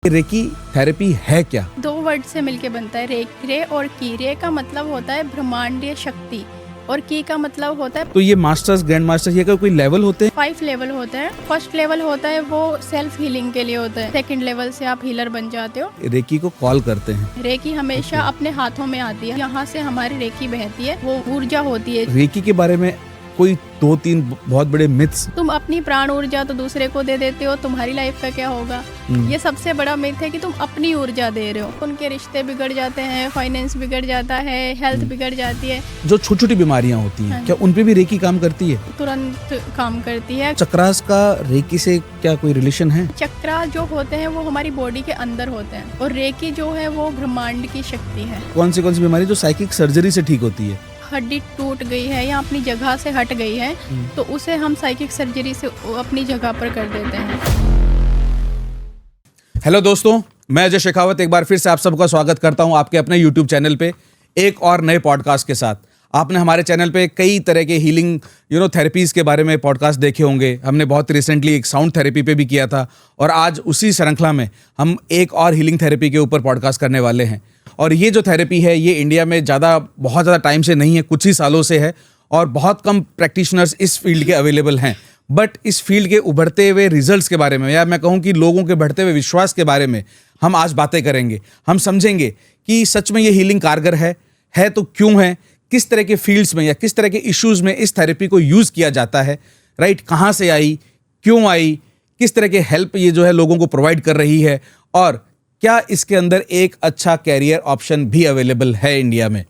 Recce therapy है क्या? दो वर्ड से मिलके बनता है रे और की। रे का मतलब होता है ब्रह्मांडीय शक्ति और की का मतलब होता है तो ये मास्टर्स, ग्रैंड मास्टर्स, ये कोई लेवल होते हैं? 5 लेवल होते हैं। फर्स्ट लेवल होता है वो सेल्फ हीलिंग के लिए होता है। सेकंड लेवल से आप हीलर बन जाते हो। रेकी को कॉल करते हैं। रेकी हमेशा अपने हाथों में आती है। यहाँ से हमारी रेकी बहती है, वो ऊर्जा होती है। रेकी के बारे में कोई 2-3 बहुत बड़े मिथ्स। तुम अपनी प्राण ऊर्जा तो दूसरे को दे देते हो, तुम्हारी लाइफ का क्या होगा? ये सबसे बड़ा मिथ है कि तुम अपनी ऊर्जा दे रहे हो। उनके रिश्ते बिगड़ जाते हैं, फाइनेंस बिगड़ जाता है, हेल्थ बिगड़ जाती है। जो छोटी छोटी बीमारियां होती हैं, क्या उन पे भी रेकी काम करती है? तुरंत काम करती है। चक्रास का रेकी से क्या कोई रिलेशन है? चक्रा जो होते हैं वो हमारी बॉडी के अंदर होते हैं और रेकी जो है वो ब्रह्मांड की शक्ति है। कौन सी बीमारी जो साइकिक सर्जरी से ठीक होती है? हड्डी टूट गई है या अपनी जगह से हट गई है तो उसे हम साइकिक सर्जरी से अपनी जगह पर कर देते हैं। हेलो दोस्तों, मैं अजय शेखावत एक बार फिर से आप सबका स्वागत करता हूं आपके अपने YouTube चैनल पे एक और नए पॉडकास्ट के साथ। आपने हमारे चैनल पे कई तरह के हीलिंग थेरेपीज के बारे में पॉडकास्ट देखे होंगे। हमने बहुत रिसेंटली एक साउंड थेरेपी पे भी किया था और आज उसी श्रृंखला में हम एक और हीलिंग थेरेपी के ऊपर पॉडकास्ट करने वाले हैं। और ये जो थेरेपी है ये इंडिया में बहुत ज़्यादा टाइम से नहीं है, कुछ ही सालों से है और बहुत कम प्रैक्टिशनर्स इस फील्ड के अवेलेबल हैं। बट इस फील्ड के उभरते हुए रिजल्ट्स के बारे में, या मैं कहूँ कि लोगों के बढ़ते हुए विश्वास के बारे में हम आज बातें करेंगे। हम समझेंगे कि सच में ये हीलिंग कारगर है तो क्यों है, किस तरह के फील्ड्स में या किस तरह के इश्यूज़ में इस थेरेपी को यूज़ किया जाता है, राइट? कहाँ से आई, क्यों आई, किस तरह के हेल्प ये जो है लोगों को प्रोवाइड कर रही है और क्या इसके अंदर एक अच्छा कैरियर ऑप्शन भी अवेलेबल है इंडिया में।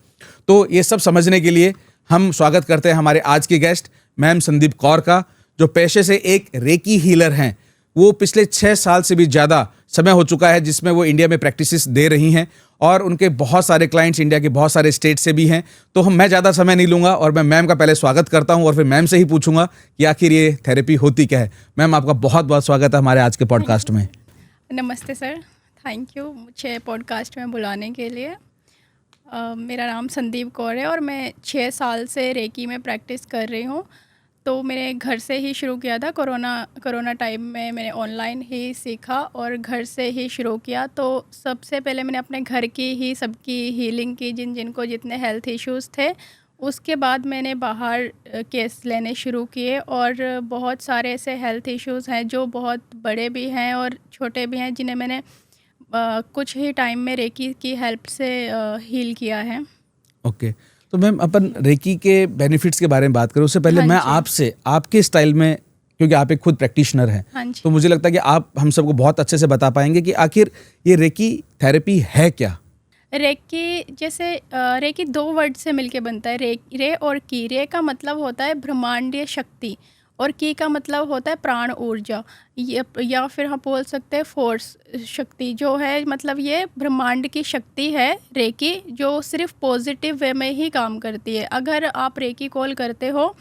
तो ये सब समझने के लिए हम स्वागत करते हैं हमारे आज के गेस्ट मैम संदीप कौर का, जो पेशे से एक रेकी हीलर हैं। वो पिछले 6 साल से भी ज़्यादा समय हो चुका है जिसमें वो इंडिया में प्रैक्टिसेस दे रही हैं और उनके बहुत सारे क्लाइंट्स इंडिया के बहुत सारे स्टेट से भी हैं। तो मैं ज़्यादा समय नहीं लूँगा और मैं मैम का पहले स्वागत करता हूँ और फिर मैम से ही पूछूंगा कि आखिर ये थेरेपी होती क्या है। मैम, आपका बहुत बहुत स्वागत है हमारे आज के पॉडकास्ट में। नमस्ते सर, थैंक यू मुझे पॉडकास्ट में बुलाने के लिए। मेरा नाम संदीप कौर है और मैं 6 साल से रेकी में प्रैक्टिस कर रही हूँ। तो मैंने घर से ही शुरू किया था। कोरोना टाइम में मैंने ऑनलाइन ही सीखा और घर से ही शुरू किया। तो सबसे पहले मैंने अपने घर की ही सबकी हीलिंग की, जिनको जितने हेल्थ इश्यूज़ थे। उसके बाद मैंने बाहर केस लेने शुरू किए और बहुत सारे ऐसे हेल्थ इश्यूज़ हैं जो बहुत बड़े भी हैं और छोटे भी हैं, जिन्हें मैंने कुछ ही टाइम में रेकी की हेल्प से हील किया है। ओके, तो मैम अपन रेकी के बेनिफिट्स के बारे में बात करें उससे पहले मैं आपसे आपके स्टाइल में, क्योंकि आप एक खुद प्रैक्टिशनर हैं, तो मुझे लगता है कि आप हम सबको बहुत अच्छे से बता पाएंगे कि आखिर ये रेकी थेरेपी है क्या। रेकी 2 वर्ड से मिलके बनता है रे और की। रे का मतलब होता है ब्रह्मांडीय शक्ति और की का मतलब होता है प्राण ऊर्जा, या फिर हम बोल सकते हैं फोर्स शक्ति जो है। मतलब ये ब्रह्मांड की शक्ति है रेकी, जो सिर्फ पॉजिटिव वे में ही काम करती है। अगर आप रेकी कॉल करते हो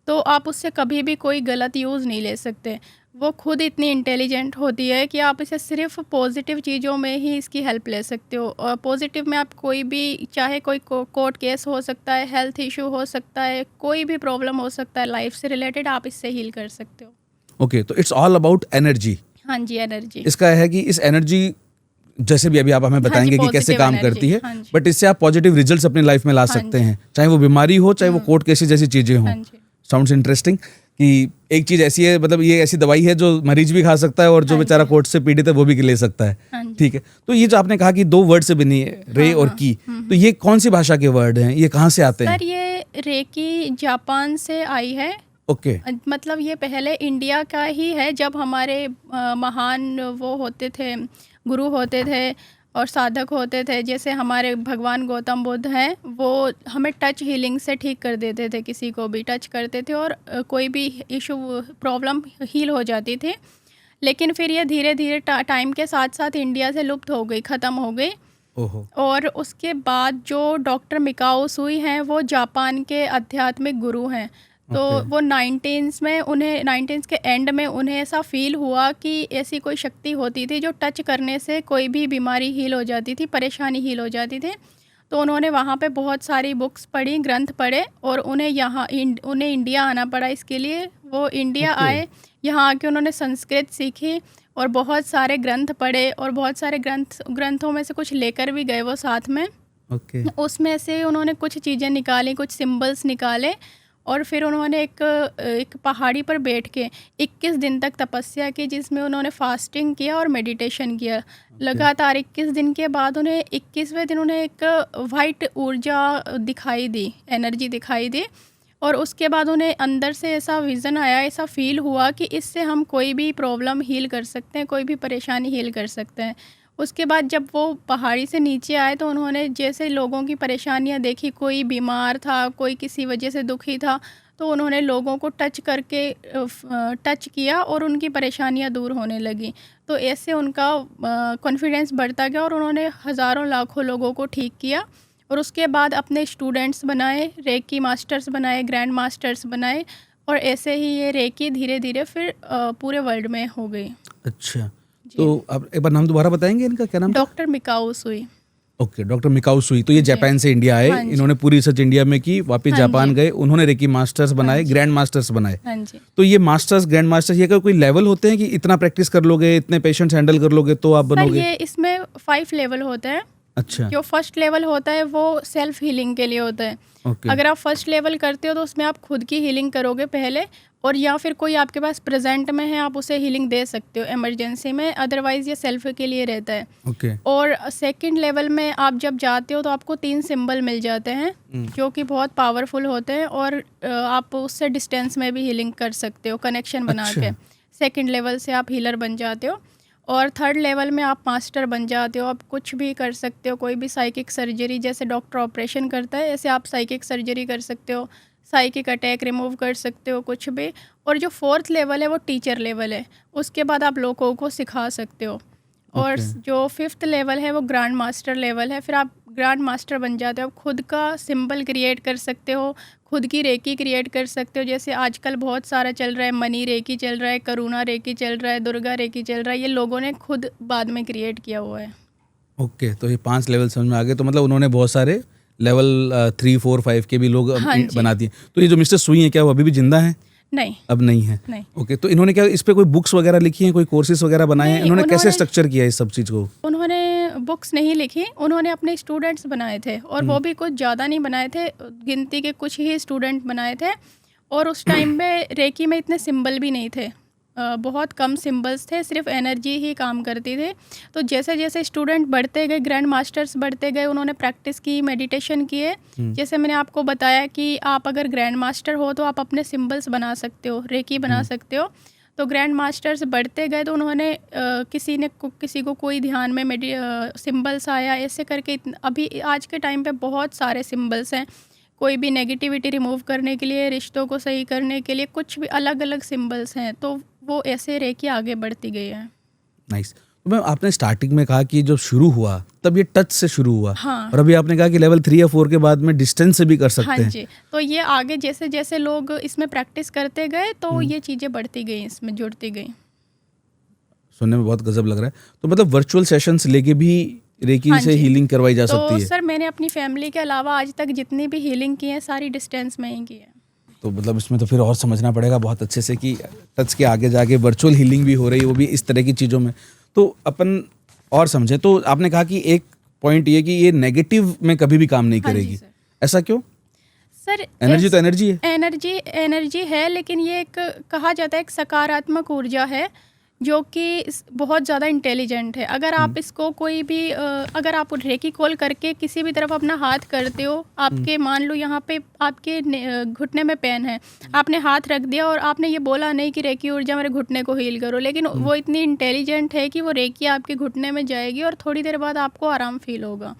तो आप उससे कभी भी कोई गलत यूज़ नहीं ले सकते। वो खुद इतनी इंटेलिजेंट होती है कि आप इसे सिर्फ पॉजिटिव चीज़ों में ही इसकी हेल्प ले सकते हो। और पॉजिटिव में आप कोई भी, चाहे कोई कोर्ट केस हो सकता है, हेल्थ इशू हो सकता है, कोई भी प्रॉब्लम हो सकता है लाइफ से रिलेटेड, आप इससे हील कर सकते हो। ओके, तो इट्स ऑल अबाउट एनर्जी। हाँ जी, एनर्जी। इसका है कि इस एनर्जी, जैसे भी अभी आप हमें बताएंगे कि कैसे काम करती है, बट इससे आप पॉजिटिव रिजल्ट्स अपनी लाइफ में ला सकते हैं, चाहे वो बीमारी हो, चाहे वो कोर्ट केसेस जैसी चीज़ें हों। साउंड्स इंटरेस्टिंग कि एक चीज़ ऐसी है, मतलब ये ऐसी दवाई है जो मरीज भी खा सकता है और जो बेचारा कोर्ट से पीड़ित है वो भी ले सकता है। ठीक है, तो ये जो आपने कहा कि 2 वर्ड से बनी है, रे और की, तो ये कौन सी भाषा के वर्ड हैं, ये कहाँ से आते हैं? सर, ये रेकी जापान से आई है। ओके, मतलब ये पहले इंडिया का ही है। जब हमारे महान वो होते थे, गुरु होते थे और साधक होते थे, जैसे हमारे भगवान गौतम बुद्ध हैं, वो हमें टच हीलिंग से ठीक कर देते थे। किसी को भी टच करते थे और कोई भी इशू, प्रॉब्लम हील हो जाती थी। लेकिन फिर ये धीरे धीरे टाइम के साथ साथ इंडिया से लुप्त हो गई, ख़त्म हो गई। और उसके बाद जो डॉक्टर मिकाओ सुई हैं, वो जापान के आध्यात्मिक गुरु हैं। तो वो 19 के एंड में उन्हें ऐसा फील हुआ कि ऐसी कोई शक्ति होती थी जो टच करने से कोई भी बीमारी हील हो जाती थी, परेशानी हील हो जाती थी। तो उन्होंने वहाँ पे बहुत सारी बुक्स पढ़ी, ग्रंथ पढ़े और उन्हें इंडिया आना पड़ा इसके लिए। वो इंडिया आए, यहाँ आके उन्होंने संस्कृत सीखी और बहुत सारे ग्रंथ पढ़े और बहुत सारे ग्रंथों में से कुछ लेकर भी गए वो साथ में। ओके। उसमें से उन्होंने कुछ चीज़ें निकाली, कुछ सिंबल्स निकाले और फिर उन्होंने एक पहाड़ी पर बैठ के 21 दिन तक तपस्या की, जिसमें उन्होंने फास्टिंग किया और मेडिटेशन किया। लगातार 21 दिन के बाद उन्हें 21वें दिन उन्हें एक वाइट ऊर्जा दिखाई दी, एनर्जी दिखाई दी और उसके बाद उन्हें अंदर से ऐसा विज़न आया, ऐसा फील हुआ कि इससे हम कोई भी प्रॉब्लम हील कर सकते हैं, कोई भी परेशानी हील कर सकते हैं। उसके बाद जब वो पहाड़ी से नीचे आए तो उन्होंने जैसे लोगों की परेशानियां देखी, कोई बीमार था, कोई किसी वजह से दुखी था, तो उन्होंने लोगों को टच किया और उनकी परेशानियां दूर होने लगी। तो ऐसे उनका कॉन्फिडेंस बढ़ता गया और उन्होंने हज़ारों लाखों लोगों को ठीक किया और उसके बाद अपने स्टूडेंट्स बनाए, रेकी मास्टर्स बनाए, ग्रैंड मास्टर्स बनाए और ऐसे ही ये रेकी धीरे धीरे फिर पूरे वर्ल्ड में हो गई। अच्छा, तो आप एक बार नाम दोबारा बताएंगे इनका, क्या नाम? डॉक्टर मिकाओ सुई। ओके, डॉक्टर मिकाओ सुई। तो ये जापान से इंडिया आए, इन्होंने पूरी रिसर्च इंडिया में की, वापस जापान गए, उन्होंने रेकी मास्टर्स बनाए, ग्रैंड मास्टर्स बनाए। हाँ जी। तो ये मास्टर्स, ग्रैंड मास्टर्स, ये कोई लेवल होते हैं कि इतना प्रैक्टिस कर लोगे, इतने पेशेंट्स हैंडल कर लोगे तो आप बनोगे? ये इसमें 5 लेवल होते हैं। अच्छा। जो फर्स्ट लेवल होता है वो सेल्फ हीलिंग के लिए होता है। ओके। अगर आप फर्स्ट लेवल करते हो तो उसमें आप खुद की हीलिंग करोगे पहले, और या फिर कोई आपके पास प्रेजेंट में है आप उसे हीलिंग दे सकते हो इमरजेंसी में, अदरवाइज ये सेल्फ के लिए रहता है। ओके। और सेकंड लेवल में आप जब जाते हो तो आपको 3 सिंबल मिल जाते हैं जो कि बहुत पावरफुल होते हैं और आप उससे डिस्टेंस में भी हीलिंग कर सकते हो, कनेक्शन बना के। सेकंड लेवल से आप हीलर बन जाते हो और थर्ड लेवल में आप मास्टर बन जाते हो। आप कुछ भी कर सकते हो, कोई भी साइकिक सर्जरी, जैसे डॉक्टर ऑपरेशन करता है ऐसे आप साइकिक सर्जरी कर सकते हो, साइकिक अटैक रिमूव कर सकते हो, कुछ भी। और जो फोर्थ लेवल है वो टीचर लेवल है, उसके बाद आप लोगों को सिखा सकते हो। और जो फिफ्थ लेवल है वो ग्रैंड मास्टर लेवल है, फिर आप ग्रैंड मास्टर बन जाते हो। आप खुद का सिंबल क्रिएट कर सकते हो, खुद की रेकी क्रिएट कर सकते हो। जैसे आजकल बहुत सारा चल रहा है, मनी रेकी चल रहा है, करुणा रेकी चल रहा है, दुर्गा रेकी चल रहा है, ये लोगों ने खुद बाद में क्रिएट किया हुआ है। ओके, तो ये 5 लेवल समझ में आ गए। तो मतलब उन्होंने बहुत सारे लेवल 3, 4, 5 के भी लोग बना दिए। तो ये जो मिस्टर सुई हैं, क्या वो अभी भी जिंदा हैं? नहीं, अब नहीं है। नहीं। ओके, तो इन्होंने क्या इस पे कोई बुक्स वगैरह लिखी हैं, कोई कोर्सेज वगैरह बनाए हैं? इन्होंने कैसे स्ट्रक्चर किया इस सब चीज़ को? उन्होंने बुक्स नहीं लिखी, उन्होंने अपने स्टूडेंट्स बनाए थे और वो भी कुछ ज़्यादा नहीं बनाए थे, गिनती के कुछ ही स्टूडेंट बनाए थे। और उस टाइम पे रेकी में इतने सिंबल भी नहीं थे, बहुत कम सिंबल्स थे, सिर्फ एनर्जी ही काम करती थी। तो जैसे जैसे स्टूडेंट बढ़ते गए, ग्रैंड मास्टर्स बढ़ते गए, उन्होंने प्रैक्टिस की, मेडिटेशन किए। जैसे मैंने आपको बताया कि आप अगर ग्रैंड मास्टर हो तो आप अपने सिंबल्स बना सकते हो, रेकी बना सकते हो। तो ग्रैंड मास्टर्स बढ़ते गए तो उन्होंने किसी को कोई ध्यान में सिंबल्स आया, ऐसे करके अभी आज के टाइम पे बहुत सारे सिंबल्स हैं। कोई भी नेगेटिविटी रिमूव करने के लिए, रिश्तों को सही करने के लिए, कुछ भी अलग अलग सिंबल्स हैं। तो वो ऐसे रेकी आगे बढ़ती गई है। नाइस। तो मैम, आपने स्टार्टिंग में कहा कि जब शुरू हुआ तब ये टच से शुरू हुआ। हाँ। और अभी आपने कहा कि लेवल 3 या 4 के बाद में डिस्टेंस से भी कर सकते हैं। हाँ जी। तो ये आगे जैसे जैसे लोग इसमें प्रैक्टिस करते गए तो ये चीज़ें बढ़ती गई, इसमें जुड़ती गई। सुनने में बहुत गजब लग रहा है। तो मतलब वर्चुअल सेशंस लेके भी रेकी से हीलिंग करवाई जा सकती है? तो सर, मैंने अपनी फैमिली के अलावा आज तक जितनी भी हीलिंग की है सारी डिस्टेंस में ही की है। तो मतलब इसमें तो फिर और समझना पड़ेगा बहुत अच्छे से कि टच के आगे जाके वर्चुअल हीलिंग भी हो रही है, वो भी इस तरह की चीज़ों में। तो अपन और समझे, तो आपने कहा कि एक पॉइंट ये कि ये नेगेटिव में कभी भी काम नहीं करेगी। ऐसा क्यों? सर, एनर्जी तो एनर्जी है। एनर्जी है, लेकिन ये एक कहा जाता है एक सकारात्मक ऊर्जा है जो कि बहुत ज़्यादा इंटेलिजेंट है। अगर आप इसको कोई भी अगर आप रेकी कॉल करके किसी भी तरफ अपना हाथ करते हो, आपके मान लो यहाँ पे आपके घुटने में पेन है, आपने हाथ रख दिया और आपने ये बोला नहीं कि रेकी ऊर्जा मेरे घुटने को हील करो, लेकिन वो इतनी इंटेलिजेंट है कि वो रेकी आपके घुटने में जाएगी और थोड़ी देर बाद आपको आराम फील होगा।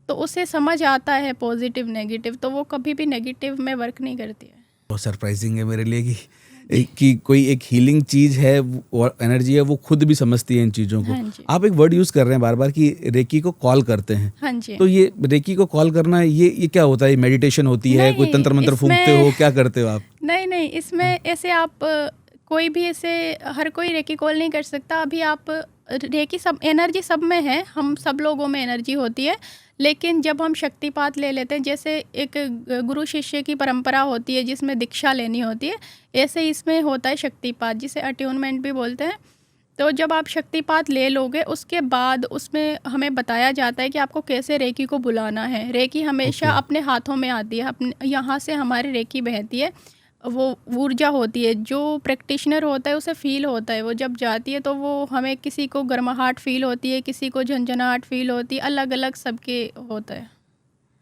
तो उसे समझ आता है पॉजिटिव नेगेटिव, तो वो कभी भी नेगेटिव में वर्क नहीं करती है। बहुत सरप्राइजिंग है मेरे लिए कि कोई एक हीलिंग चीज़ है और एनर्जी है, वो खुद भी समझती है इन चीज़ों को। हाँ, आप एक वर्ड यूज़ कर रहे हैं बार बार कि रेकी को कॉल करते हैं। हाँ जी। तो ये रेकी को कॉल करना, ये क्या होता है? मेडिटेशन होती है, कोई तंत्र मंत्र फूंकते हो, क्या करते हो आप? नहीं, इसमें ऐसे आप कोई भी ऐसे हर कोई रेकी कॉल नहीं कर सकता। अभी आप रेकी सब एनर्जी सब में है, हम सब लोगों में एनर्जी होती है, लेकिन जब हम शक्तिपात ले लेते हैं, जैसे एक गुरु शिष्य की परंपरा होती है जिसमें दीक्षा लेनी होती है, ऐसे इसमें होता है शक्तिपात, जिसे अट्यूनमेंट भी बोलते हैं। तो जब आप शक्तिपात ले लोगे उसके बाद उसमें हमें बताया जाता है कि आपको कैसे रेकी को बुलाना है। रेकी हमेशा ओके। अपने हाथों में आती है, अपने यहाँ से हमारी रेकी बहती है, वो ऊर्जा होती है, जो प्रैक्टिशनर होता है उसे फ़ील होता है, वो जब जाती है तो वो हमें किसी को गर्माहट फ़ील होती है, किसी को झंझनाहट फ़ील होती है, अलग-अलग सबके होता है।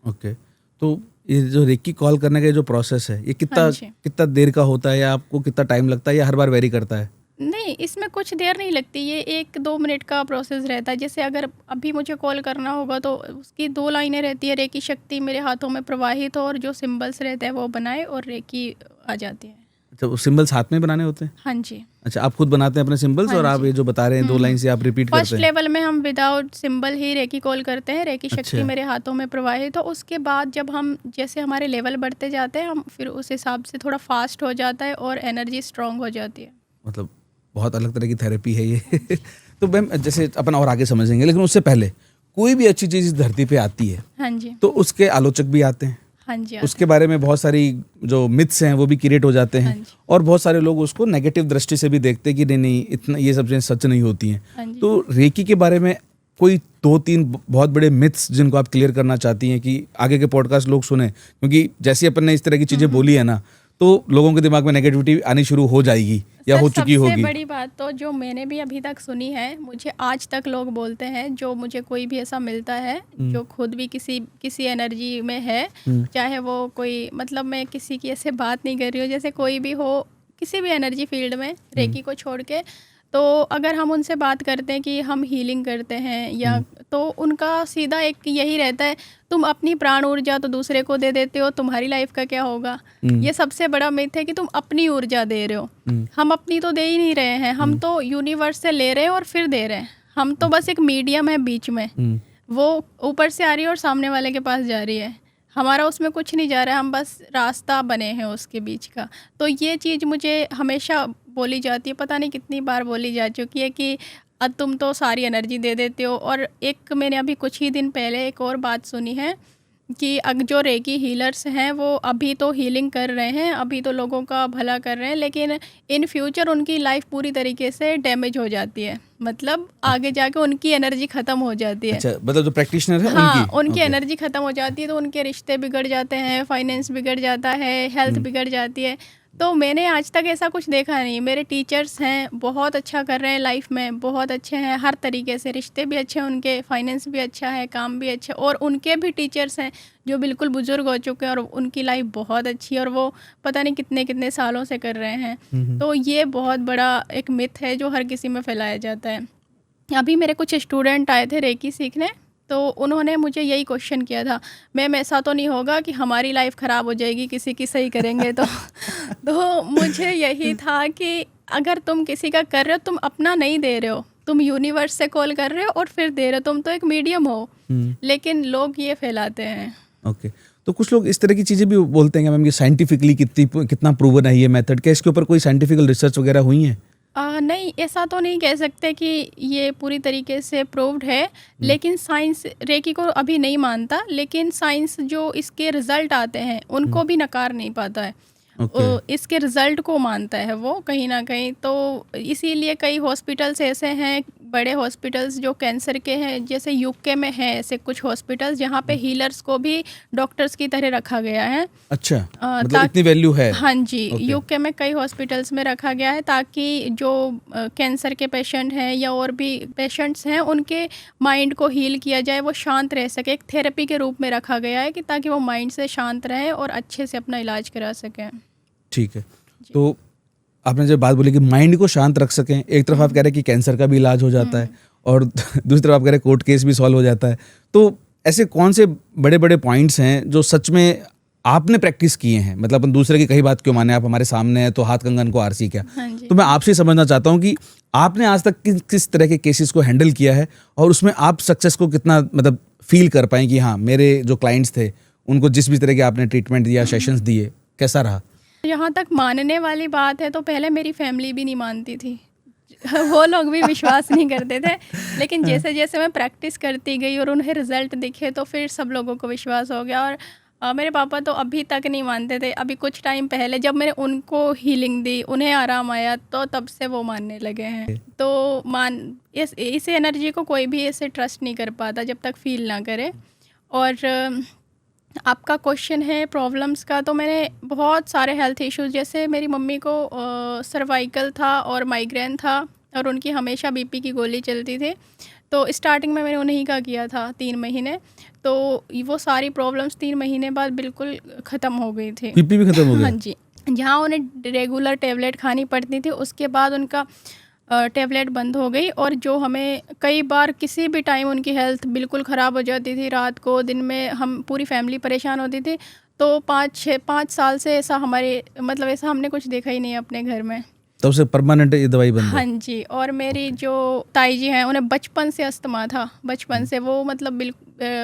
ओके। तो ये जो रेकी कॉल करने का जो प्रोसेस है, ये कितना हाँ जी। कितना देर का होता है या आपको कितना टाइम लगता है या हर बार वेरी करता है? नहीं, इसमें कुछ देर नहीं लगती, ये 1-2 मिनट का प्रोसेस रहता है। जैसे अगर अभी मुझे कॉल करना होगा तो उसकी 2 लाइनें रहती है, रेकी शक्ति मेरे हाथों में प्रवाहित हो और जो सिंबल्स रहते हैं वो बनाए और रेकी आ जाती है। अच्छा, वो सिंबल्स हाथ में बनाने होते हैं? हाँ जी। अच्छा, आप खुद बनाते हैं अपने सिंबल्स हाँ और आप जी। ये जो बता रहे हैं 2 लाइन से आप रिपीट फर्स्ट करते हैं? लेवल में हम विदाउट सिंबल ही रेकी कॉल करते हैं, रेकी शक्ति अच्छा। मेरे हाथों में प्रवाहित हो। उसके बाद जब हम जैसे हमारे लेवल बढ़ते जाते हैं, हम फिर उस हिसाब से थोड़ा फास्ट हो जाता है और एनर्जी स्ट्रॉन्ग हो जाती है। मतलब बहुत अलग तरह की थेरेपी है ये। तो मैम जैसे अपन और आगे समझेंगे, लेकिन उससे पहले कोई भी अच्छी चीज़ इस धरती पे आती है हाँ जी। तो उसके आलोचक भी आते हैं, हाँ जी। उसके बारे में बहुत सारी जो मिथ्स हैं वो भी क्रिएट हो जाते हाँ हैं जी। और बहुत सारे लोग उसको नेगेटिव दृष्टि से भी देखते हैं कि नहीं नहीं इतना ये सब चीज़ें सच नहीं होती हैं। हाँ जी। तो रेकी के बारे में कोई 2-3 बहुत बड़े मिथ्स जिनको आप क्लियर करना चाहती हैं कि आगे के पॉडकास्ट लोग सुने, क्योंकि जैसे अपन ने इस तरह की चीज़ें बोली है ना तो लोगों के दिमाग में नेगेटिविटी आनी शुरू हो जाएगी या सर, हो चुकी सबसे होगी। बड़ी बात तो जो मैंने भी अभी तक सुनी है, मुझे आज तक लोग बोलते हैं, जो मुझे कोई भी ऐसा मिलता है जो खुद भी किसी एनर्जी में है, चाहे वो कोई, मतलब मैं किसी की ऐसे बात नहीं कर रही हूँ, जैसे कोई भी हो किसी भी एनर्जी फील्ड में रेकी को छोड़ के, तो अगर हम उनसे बात करते हैं कि हम हीलिंग करते हैं या, तो उनका सीधा एक यही रहता है, तुम अपनी प्राण ऊर्जा तो दूसरे को दे देते हो, तुम्हारी लाइफ का क्या होगा। ये सबसे बड़ा मिथ है कि तुम अपनी ऊर्जा दे रहे हो, हम अपनी तो दे ही नहीं रहे हैं, हम तो यूनिवर्स से ले रहे हैं और फिर दे रहे हैं। हम तो बस एक मीडियम है बीच में, वो ऊपर से आ रही है और सामने वाले के पास जा रही है, हमारा उसमें कुछ नहीं जा रहा है, हम बस रास्ता बने हैं उसके बीच का। तो ये चीज़ मुझे हमेशा बोली जाती है, पता नहीं कितनी बार बोली जा चुकी है कि तुम तो सारी एनर्जी दे देते हो। और एक मैंने अभी कुछ ही दिन पहले एक और बात सुनी है कि जो रेकी हीलर्स हैं वो अभी तो हीलिंग कर रहे हैं, अभी तो लोगों का भला कर रहे हैं, लेकिन इन फ्यूचर उनकी लाइफ पूरी तरीके से डैमेज हो जाती है, मतलब आगे जाके उनकी एनर्जी ख़त्म हो जाती है। अच्छा, मतलब जो प्रैक्टिशनर है हाँ, उनकी ओके। एनर्जी ख़त्म हो जाती है, तो उनके रिश्ते बिगड़ जाते हैं, फाइनेंस बिगड़ जाता है, हेल्थ बिगड़ जाती है। तो मैंने आज तक ऐसा कुछ देखा नहीं। मेरे टीचर्स हैं, बहुत अच्छा कर रहे हैं लाइफ में, बहुत अच्छे हैं हर तरीके से, रिश्ते भी अच्छे हैं उनके, फाइनेंस भी अच्छा है, काम भी अच्छा, और उनके भी टीचर्स हैं जो बिल्कुल बुजुर्ग हो चुके हैं और उनकी लाइफ बहुत अच्छी है और वो पता नहीं कितने कितने सालों से कर रहे हैं। तो ये बहुत बड़ा एक मिथ है जो हर किसी में फैलाया जाता है। अभी मेरे कुछ स्टूडेंट आए थे रेकी सीखने, तो उन्होंने मुझे यही क्वेश्चन किया था, मैम ऐसा तो नहीं होगा कि हमारी लाइफ ख़राब हो जाएगी किसी की सही करेंगे तो तो मुझे यही था कि अगर तुम किसी का कर रहे हो, तुम अपना नहीं दे रहे हो, तुम यूनिवर्स से कॉल कर रहे हो और फिर दे रहे हो, तुम तो एक मीडियम हो। लेकिन लोग ये फैलाते हैं। ओके। तो कुछ लोग इस तरह की चीज़ें भी बोलते हैं कि मैम कि साइंटिफिकली कितना प्रूवन है ये मेथड, क्या इसके ऊपर कोई साइंटिफिकल रिसर्च वगैरह हुई है? नहीं, ऐसा तो नहीं कह सकते कि ये पूरी तरीके से प्रूव्ड है, लेकिन साइंस रेकी को अभी नहीं मानता, लेकिन साइंस जो इसके रिज़ल्ट आते हैं उनको भी नकार नहीं पाता है। इसके रिज़ल्ट को मानता है वो कहीं ना कहीं। तो इसीलिए कई हॉस्पिटल्स ऐसे हैं, बड़े हॉस्पिटल्स जो कैंसर के हैं, जैसे यूके में है ऐसे कुछ हॉस्पिटल्स जहाँ पे हीलर्स को भी डॉक्टर्स की तरह रखा गया है। अच्छा, मतलब इतनी वैल्यू है? हाँ जी, यूके में कई हॉस्पिटल्स में रखा गया है ताकि जो कैंसर के पेशेंट हैं या और भी पेशेंट्स हैं उनके माइंड को हील किया जाए, वो शांत रह सके। एक थेरेपी के रूप में रखा गया है कि ताकि वो माइंड से शांत रहे और अच्छे से अपना इलाज करा सकें। ठीक है। तो आपने जब बात बोली कि माइंड को शांत रख सकें, एक तरफ आप कह रहे हैं कि कैंसर का भी इलाज हो जाता है और दूसरी तरफ आप कह रहे हैं कोर्ट केस भी सॉल्व हो जाता है, तो ऐसे कौन से बड़े बड़े पॉइंट्स हैं जो सच में आपने प्रैक्टिस किए हैं? मतलब अपन दूसरे की कही बात क्यों माने, आप हमारे सामने हैं तो हाथ कंगन को आरसी क्या। तो मैं आपसे समझना चाहता हूँ कि आपने आज तक किस तरह के केसेस को हैंडल किया है और उसमें आप सक्सेस को कितना मतलब फील कर पाए कि हाँ, मेरे जो क्लाइंट्स थे उनको जिस भी तरह के आपने ट्रीटमेंट दिया, सेशंस दिए, कैसा रहा? यहाँ तक मानने वाली बात है तो पहले मेरी फैमिली भी नहीं मानती थी वो लोग भी विश्वास नहीं करते थे, लेकिन जैसे जैसे मैं प्रैक्टिस करती गई और उन्हें रिजल्ट दिखे तो फिर सब लोगों को विश्वास हो गया। और मेरे पापा तो अभी तक नहीं मानते थे। अभी कुछ टाइम पहले जब मैंने उनको हीलिंग दी, उन्हें आराम आया, तो तब से वो मानने लगे हैं। तो इस एनर्जी को कोई भी ऐसे ट्रस्ट नहीं कर पाता जब तक फील ना करे। और आपका क्वेश्चन है प्रॉब्लम्स का, तो मैंने बहुत सारे हेल्थ इश्यूज, जैसे मेरी मम्मी को सर्वाइकल था और माइग्रेन था, और उनकी हमेशा बीपी की गोली चलती थी। तो स्टार्टिंग में मैंने उन्हीं का किया था 3 महीने, तो वो सारी प्रॉब्लम्स 3 महीने बाद बिल्कुल ख़त्म हो गई थी। बीपी भी खत्म हो गया? हाँ जी, जहाँ उन्हें रेगुलर टेबलेट खानी पड़ती थी, उसके बाद उनका टेबलेट बंद हो गई। और जो हमें कई बार किसी भी टाइम उनकी हेल्थ बिल्कुल ख़राब हो जाती थी, रात को दिन में हम पूरी फैमिली परेशान होती थी। तो 5 साल से ऐसा ऐसा हमने कुछ देखा ही नहीं अपने घर में। तब से परमानेंट ये दवाई बंद है? हाँ जी। और मेरी जो ताई जी हैं, उन्हें बचपन से अस्थमा था। बचपन से वो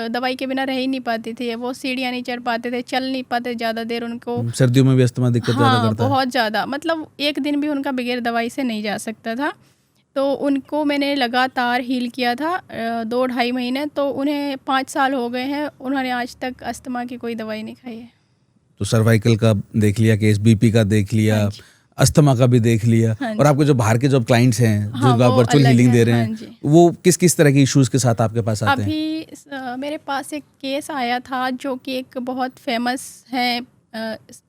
दवाई के बिना रह ही नहीं पाती थी। वो सीढ़ियाँ नहीं चढ़ पाते थे, चल नहीं पाते ज़्यादा देर उनको। सर्दियों में भी अस्थमा दिक्कत ज़्यादा हाँ, करता है? बहुत ज़्यादा, एक दिन भी उनका बगैर दवाई से नहीं जा सकता था। तो उनको मैंने लगातार हील किया था 2-2.5 महीने। तो उन्हें 5 साल हो गए हैं, उन्होंने आज तक अस्थमा की कोई दवाई नहीं खाई है। तो सर्वाइकल का देख लिया केस, बीपी का देख लिया, अस्थमा का भी देख लिया। और आपके जो बाहर के जो क्लाइंट्स हैं जो आप वर्चुअल हीलिंग दे रहे हैं, वो किस किस तरह के इश्यूज के साथ आपके पास आते हैं? अभी मेरे पास एक केस आया था जो कि एक बहुत फेमस है,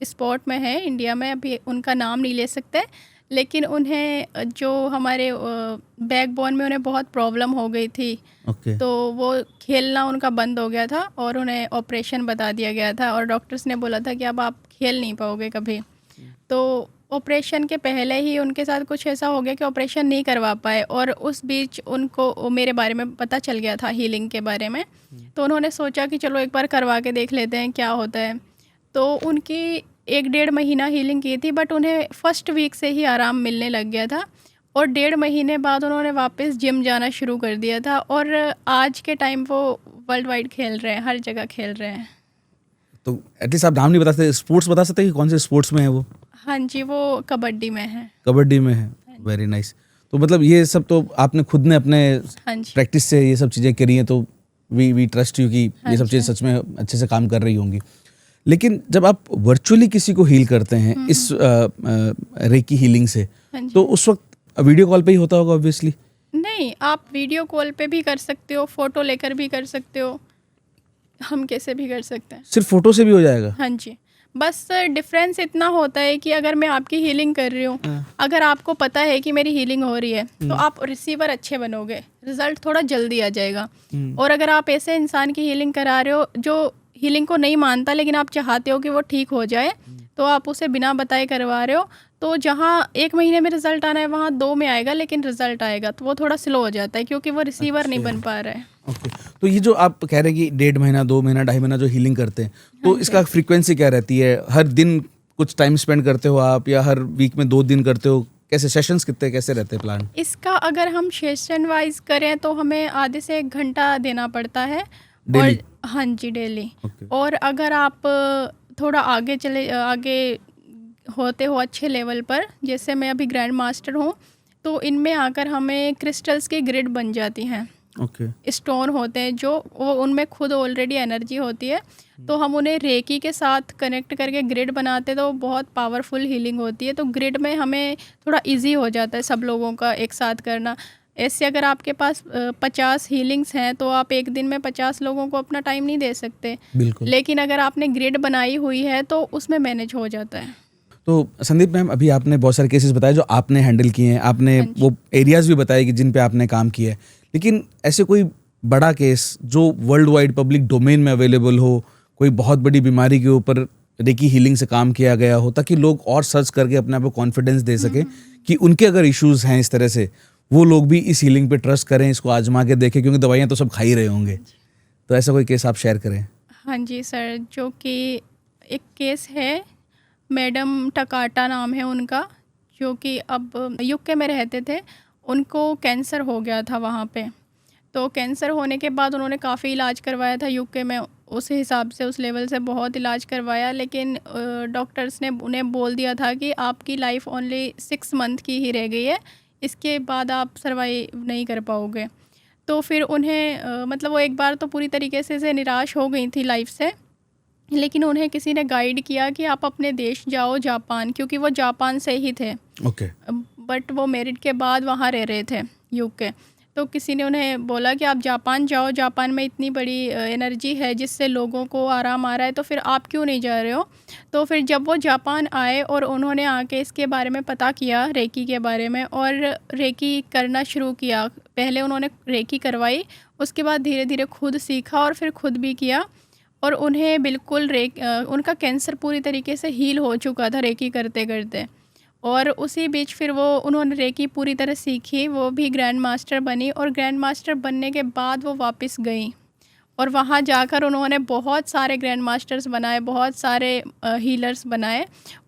स्पोर्ट में है इंडिया में। अभी उनका नाम नहीं ले सकते, लेकिन उन्हें जो हमारे बैकबोन में उन्हें बहुत प्रॉब्लम हो गई थी। तो वो खेलना उनका बंद हो गया था और उन्हें ऑपरेशन बता दिया गया था, और डॉक्टर्स ने बोला था कि अब आप खेल नहीं पाओगे कभी। तो ऑपरेशन के पहले ही उनके साथ कुछ ऐसा हो गया कि ऑपरेशन नहीं करवा पाए, और उस बीच उनको मेरे बारे में पता चल गया था, हीलिंग के बारे में। तो उन्होंने सोचा कि चलो एक बार करवा के देख लेते हैं क्या होता है। तो उनकी 1-1.5 महीना हीलिंग की थी, बट उन्हें फर्स्ट वीक से ही आराम मिलने लग गया था। और 1.5 महीने बाद उन्होंने वापस जिम जाना शुरू कर दिया था, और आज के टाइम वो वर्ल्ड वाइड खेल रहे हैं, हर जगह खेल रहे हैं। तो एटलीस्ट आप नाम नहीं बता सकते, स्पोर्ट्स बता सकते कि कौन से स्पोर्ट्स में है वो? हाँ जी, वो कबड्डी में है। कबड्डी में है, वेरी नाइस। तो मतलब ये सब तो आपने खुद ने अपने प्रैक्टिस से ये सब चीज़ें करी हैं, तो वी ट्रस्ट यू कि ये सब चीज़ें सच में अच्छे से काम कर रही होंगी। लेकिन जब आप वर्चुअली किसी को हील करते हैं इस रेकी हीलिंग से, तो उस वक्त वीडियो कॉल पे ही होता होगा ऑब्वियसली? नहीं, आप वीडियो कॉल पे भी कर सकते हो, फ़ोटो लेकर भी कर सकते हो, हम कैसे भी कर सकते हैं। सिर्फ फोटो से भी हो जाएगा? हाँ जी, बस डिफरेंस इतना होता है कि अगर मैं आपकी हीलिंग कर रही हूँ, अगर आपको पता है कि मेरी हीलिंग हो रही है, तो आप रिसीवर अच्छे बनोगे, रिजल्ट थोड़ा जल्दी आ जाएगा। और अगर आप ऐसे इंसान की हीलिंग करा रहे हो जो हीलिंग को नहीं मानता, लेकिन आप चाहते हो कि वो ठीक हो जाए, तो आप उसे बिना बताए करवा रहे हो, तो जहाँ 1 महीने में रिजल्ट आना है वहाँ 2 में आएगा, लेकिन रिजल्ट आएगा तो वो थोड़ा स्लो हो जाता है, क्योंकि वो रिसीवर नहीं बन पा रहा है। ओके। तो ये जो आप कह रहे हैं कि 1.5 महीना, 2 महीना, 2.5 महीना जो हीलिंग करते हैं, तो इसका फ्रीक्वेंसी क्या रहती है? हर दिन कुछ टाइम स्पेंड करते हो आप, या हर वीक में 2 दिन करते हो? कैसे सेशंस कितने कैसे रहते हैं प्लान? इसका अगर हम सेशन वाइज करें तो हमें आधे से 1 घंटा देना पड़ता है डेली? हाँ जी, डेली। और अगर आप थोड़ा आगे होते हो अच्छे लेवल पर, जैसे मैं अभी ग्रैंड मास्टर हूँ, तो इनमें आकर हमें क्रिस्टल्स की ग्रिड बन जाती हैं। स्टोन होते हैं जो उनमें खुद ऑलरेडी एनर्जी होती है, तो हम उन्हें रेकी के साथ कनेक्ट करके ग्रिड बनाते, तो बहुत पावरफुल हीलिंग होती है। तो ग्रिड में हमें थोड़ा इजी हो जाता है सब लोगों का एक साथ करना। ऐसे अगर आपके पास 50 हीलिंग्स हैं, तो आप एक दिन में 50 लोगों को अपना टाइम नहीं दे सकते। बिल्कुल। लेकिन अगर आपने ग्रिड बनाई हुई है तो उसमें मैनेज हो जाता है। तो संदीप मैम, अभी आपने बहुत सारे केसेस बताए जो आपने हैंडल किए हैं, आपने वो एरियाज भी बताए कि जिन पे आपने काम किया है, लेकिन ऐसे कोई बड़ा केस जो वर्ल्ड वाइड पब्लिक डोमेन में अवेलेबल हो, कोई बहुत बड़ी बीमारी के ऊपर रेकी हीलिंग से काम किया गया हो, ताकि लोग और सर्च करके अपने आप को कॉन्फिडेंस दे सके कि उनके अगर इश्यूज हैं इस तरह से, वो लोग भी इस हीलिंग पे ट्रस्ट करें, इसको आजमा के देखें, क्योंकि दवाइयाँ तो सब खा ही रहे होंगे। तो ऐसा कोई केस आप शेयर करें। हाँ जी सर, जो कि एक केस है, मैडम टकाटा नाम है उनका, जो कि अब यूके में रहते थे। उनको कैंसर हो गया था वहाँ पे। तो कैंसर होने के बाद उन्होंने काफ़ी इलाज करवाया था यूके में, उस हिसाब से उस लेवल से बहुत इलाज करवाया, लेकिन डॉक्टर्स ने उन्हें बोल दिया था कि आपकी लाइफ ओनली 6 मंथ की ही रह गई है, इसके बाद आप सर्वाइव नहीं कर पाओगे। तो फिर उन्हें वो एक बार तो पूरी तरीके से निराश हो गई थी लाइफ से, लेकिन उन्हें किसी ने गाइड किया कि आप अपने देश जाओ, जापान, क्योंकि वो जापान से ही थे, ओके। बट वो मैरिड के बाद वहाँ रह रहे थे, यूके। तो किसी ने उन्हें बोला कि आप जापान जाओ, जापान में इतनी बड़ी एनर्जी है जिससे लोगों को आराम आ रहा है, तो फिर आप क्यों नहीं जा रहे हो। तो फिर जब वो जापान आए और उन्होंने आके इसके बारे में पता किया, रेकी के बारे में, और रेकी करना शुरू किया। पहले उन्होंने रेकी करवाई, उसके बाद धीरे धीरे खुद सीखा और फिर खुद भी किया, और उन्हें बिल्कुल उनका कैंसर पूरी तरीके से हील हो चुका था रेकी करते करते। और उसी बीच फिर उन्होंने रेकी पूरी तरह सीखी, वो भी ग्रैंड मास्टर बनी, और ग्रैंड मास्टर बनने के बाद वो वापस गई और वहाँ जाकर उन्होंने बहुत सारे ग्रैंड मास्टर्स बनाए, बहुत सारे हीलर्स बनाए,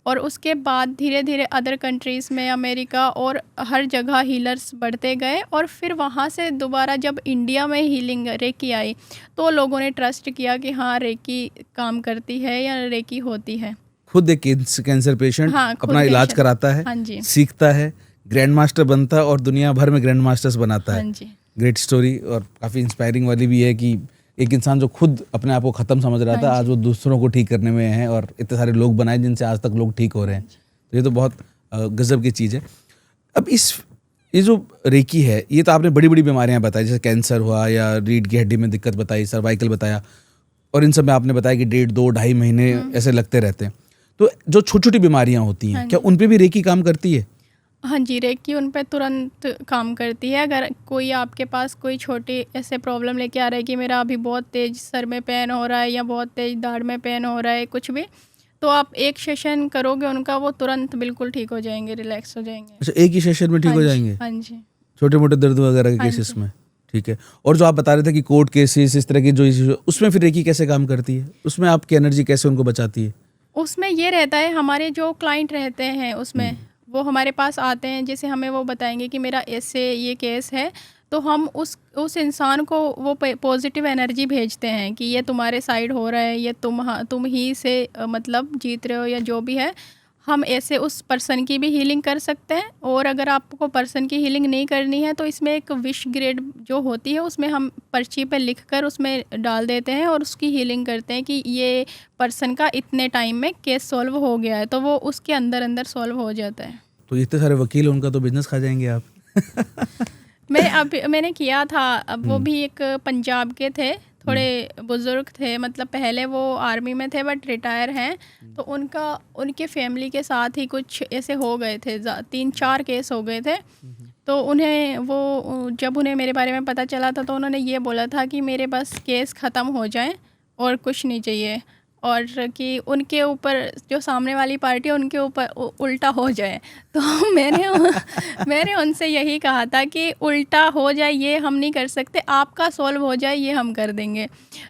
और उसके बाद धीरे धीरे अदर कंट्रीज़ में, अमेरिका और हर जगह हीलर्स बढ़ते गए। और फिर वहाँ से दोबारा जब इंडिया में हीलिंग रेकी आई तो लोगों ने ट्रस्ट किया कि हाँ, रेकी काम करती है या रेकी होती है। खुद एक कैंसर पेशेंट हाँ, खुद अपना इलाज पेशेंट। कराता है, हाँ जी। सीखता है, ग्रैंड मास्टर बनता है और दुनिया भर में ग्रैंड मास्टर्स बनाता है। हाँ जी। ग्रेट स्टोरी, और काफ़ी इंस्पायरिंग वाली भी है कि एक इंसान जो खुद अपने आप को ख़त्म समझ रहा था, हाँ आज वो दूसरों को ठीक करने में है, और इतने सारे लोग बनाए जिनसे आज तक लोग ठीक हो रहे हैं। तो ये तो बहुत गजब की चीज़ है। अब ये जो रेकी है, ये तो आपने बड़ी बड़ी बीमारियां बताई, जैसे कैंसर हुआ या रीढ़ की हड्डी में दिक्कत बताई, सर्वाइकल बताया, और इन सब में आपने बताया कि 1.5, 2, 2.5 महीने ऐसे लगते रहते हैं। तो जो छोटी छोटी बीमारियां होती हैं, क्या उन पे भी रेकी काम करती है? हाँ जी, रेकी उन पे तुरंत काम करती है। अगर कोई आपके पास कोई छोटी ऐसे प्रॉब्लम लेके आ रहा है कि मेरा अभी बहुत तेज़ सर में पेन हो रहा है या बहुत तेज़ दाढ़ में पेन हो रहा है, कुछ भी, तो आप एक सेशन करोगे उनका, वो तुरंत बिल्कुल ठीक हो जाएंगे, रिलैक्स हो जाएंगे। अच्छा, एक ही सेशन में ठीक हाँ हो जी, जाएंगे? हाँ जी। छोटे मोटे दर्द वगैरह के हाँ केसेस जी। में? ठीक है। और जो आप बता रहे थे कि कोर्ट केसेस, इस तरह की जो इश्यू, उसमें फिर रेकी कैसे काम करती है? उसमें आपकी एनर्जी कैसे उनको बचाती है? उसमें ये रहता है, हमारे जो क्लाइंट रहते हैं उसमें, वो हमारे पास आते हैं, जैसे हमें वो बताएंगे कि मेरा ऐसे ये केस है, तो हम उस इंसान को वो पॉजिटिव एनर्जी भेजते हैं कि ये तुम्हारे साइड हो रहा है, ये तुम ही से मतलब जीत रहे हो या जो भी है। हम ऐसे उस पर्सन की भी हीलिंग कर सकते हैं, और अगर आपको पर्सन की हीलिंग नहीं करनी है तो इसमें एक विश ग्रेड जो होती है, उसमें हम पर्ची पे लिखकर उसमें डाल देते हैं और उसकी हीलिंग करते हैं कि ये पर्सन का इतने टाइम में केस सॉल्व हो गया है, तो वो उसके अंदर अंदर सॉल्व हो जाता है। तो इतने सारे वकील, उनका तो बिजनेस खा जाएंगे आप। मैंने किया था, अब वो भी एक पंजाब के थे, थोड़े बुज़ुर्ग थे, मतलब पहले वो आर्मी में थे बट रिटायर हैं। तो उनके फैमिली के साथ ही कुछ ऐसे हो गए थे, 3-4 केस हो गए थे। तो जब उन्हें मेरे बारे में पता चला था तो उन्होंने ये बोला था कि मेरे बस केस ख़त्म हो जाए और कुछ नहीं चाहिए, और कि उनके ऊपर जो सामने वाली पार्टी है उनके ऊपर उल्टा हो जाए। तो मैंने उनसे यही कहा था कि उल्टा हो जाए ये हम नहीं कर सकते, आपका सॉल्व हो जाए ये हम कर देंगे।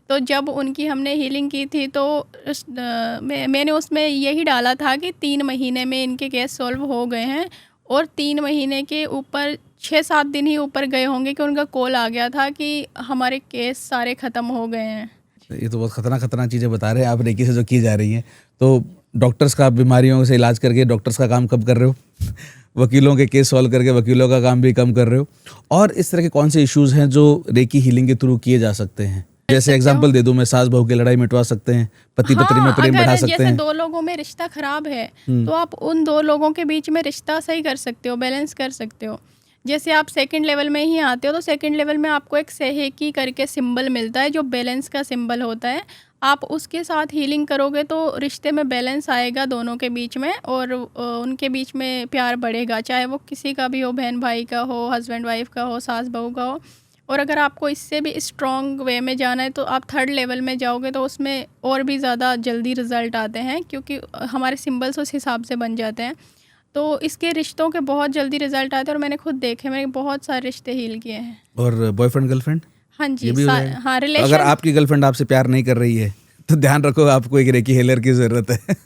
तो जब उनकी हमने हीलिंग की थी तो मैंने उसमें यही डाला था कि 3 महीने में इनके केस सॉल्व हो गए हैं, और 3 महीने के ऊपर 6-7 दिन ही ऊपर गए होंगे कि उनका कॉल आ गया था कि हमारे केस सारे ख़त्म हो गए हैं। ये तो बहुत खतरनाक चीज़ें बता रहे हैं आप, रेकी से जो की जा रही हैं। तो डॉक्टर्स का बीमारियों से इलाज करके डॉक्टर्स का काम कब कर रहे हो? वकीलों के केस सॉल्व करके वकीलों का काम भी कम कर रहे हो। और इस तरह के कौन से इश्यूज़ हैं जो रेकी हीलिंग के थ्रू किए जा सकते हैं? जैसे एग्जांपल दे दूं मैं, सास बहू की लड़ाई मिटवा सकते हैं, पति पत्नी में प्रेम बढ़ा सकते जैसे हैं। 2 लोगों में रिश्ता ख़राब है तो आप उन 2 लोगों के बीच में रिश्ता सही कर सकते हो, बैलेंस कर सकते हो। जैसे आप सेकंड लेवल में ही आते हो तो सेकंड लेवल में आपको एक सेहेकी करके सिंबल मिलता है जो बैलेंस का सिंबल होता है। आप उसके साथ हीलिंग करोगे तो रिश्ते में बैलेंस आएगा दोनों के बीच में, और उनके बीच में प्यार बढ़ेगा, चाहे वो किसी का भी हो, बहन भाई का हो, हस्बैंड वाइफ का हो, सास बहू का हो। और अगर आपको इससे भी स्ट्रॉन्ग वे में जाना है तो आप 3rd लेवल में जाओगे तो उसमें और भी ज़्यादा जल्दी रिज़ल्ट आते हैं, क्योंकि हमारे सिंबल्स उस हिसाब से बन जाते हैं। तो इसके रिश्तों के बहुत जल्दी रिजल्ट आते हैं, और मैंने खुद देखे, मैंने बहुत सारे रिश्ते हील किए हैं। और बॉयफ्रेंड गर्लफ्रेंड? हाँ जी, ये भी हो जाएगा? हाँ, रिलेशन। अगर आपकी गर्लफ्रेंड आपसे प्यार नहीं कर रही है तो ध्यान रखो, आपको एक रेकी हीलर की ज़रूरत है।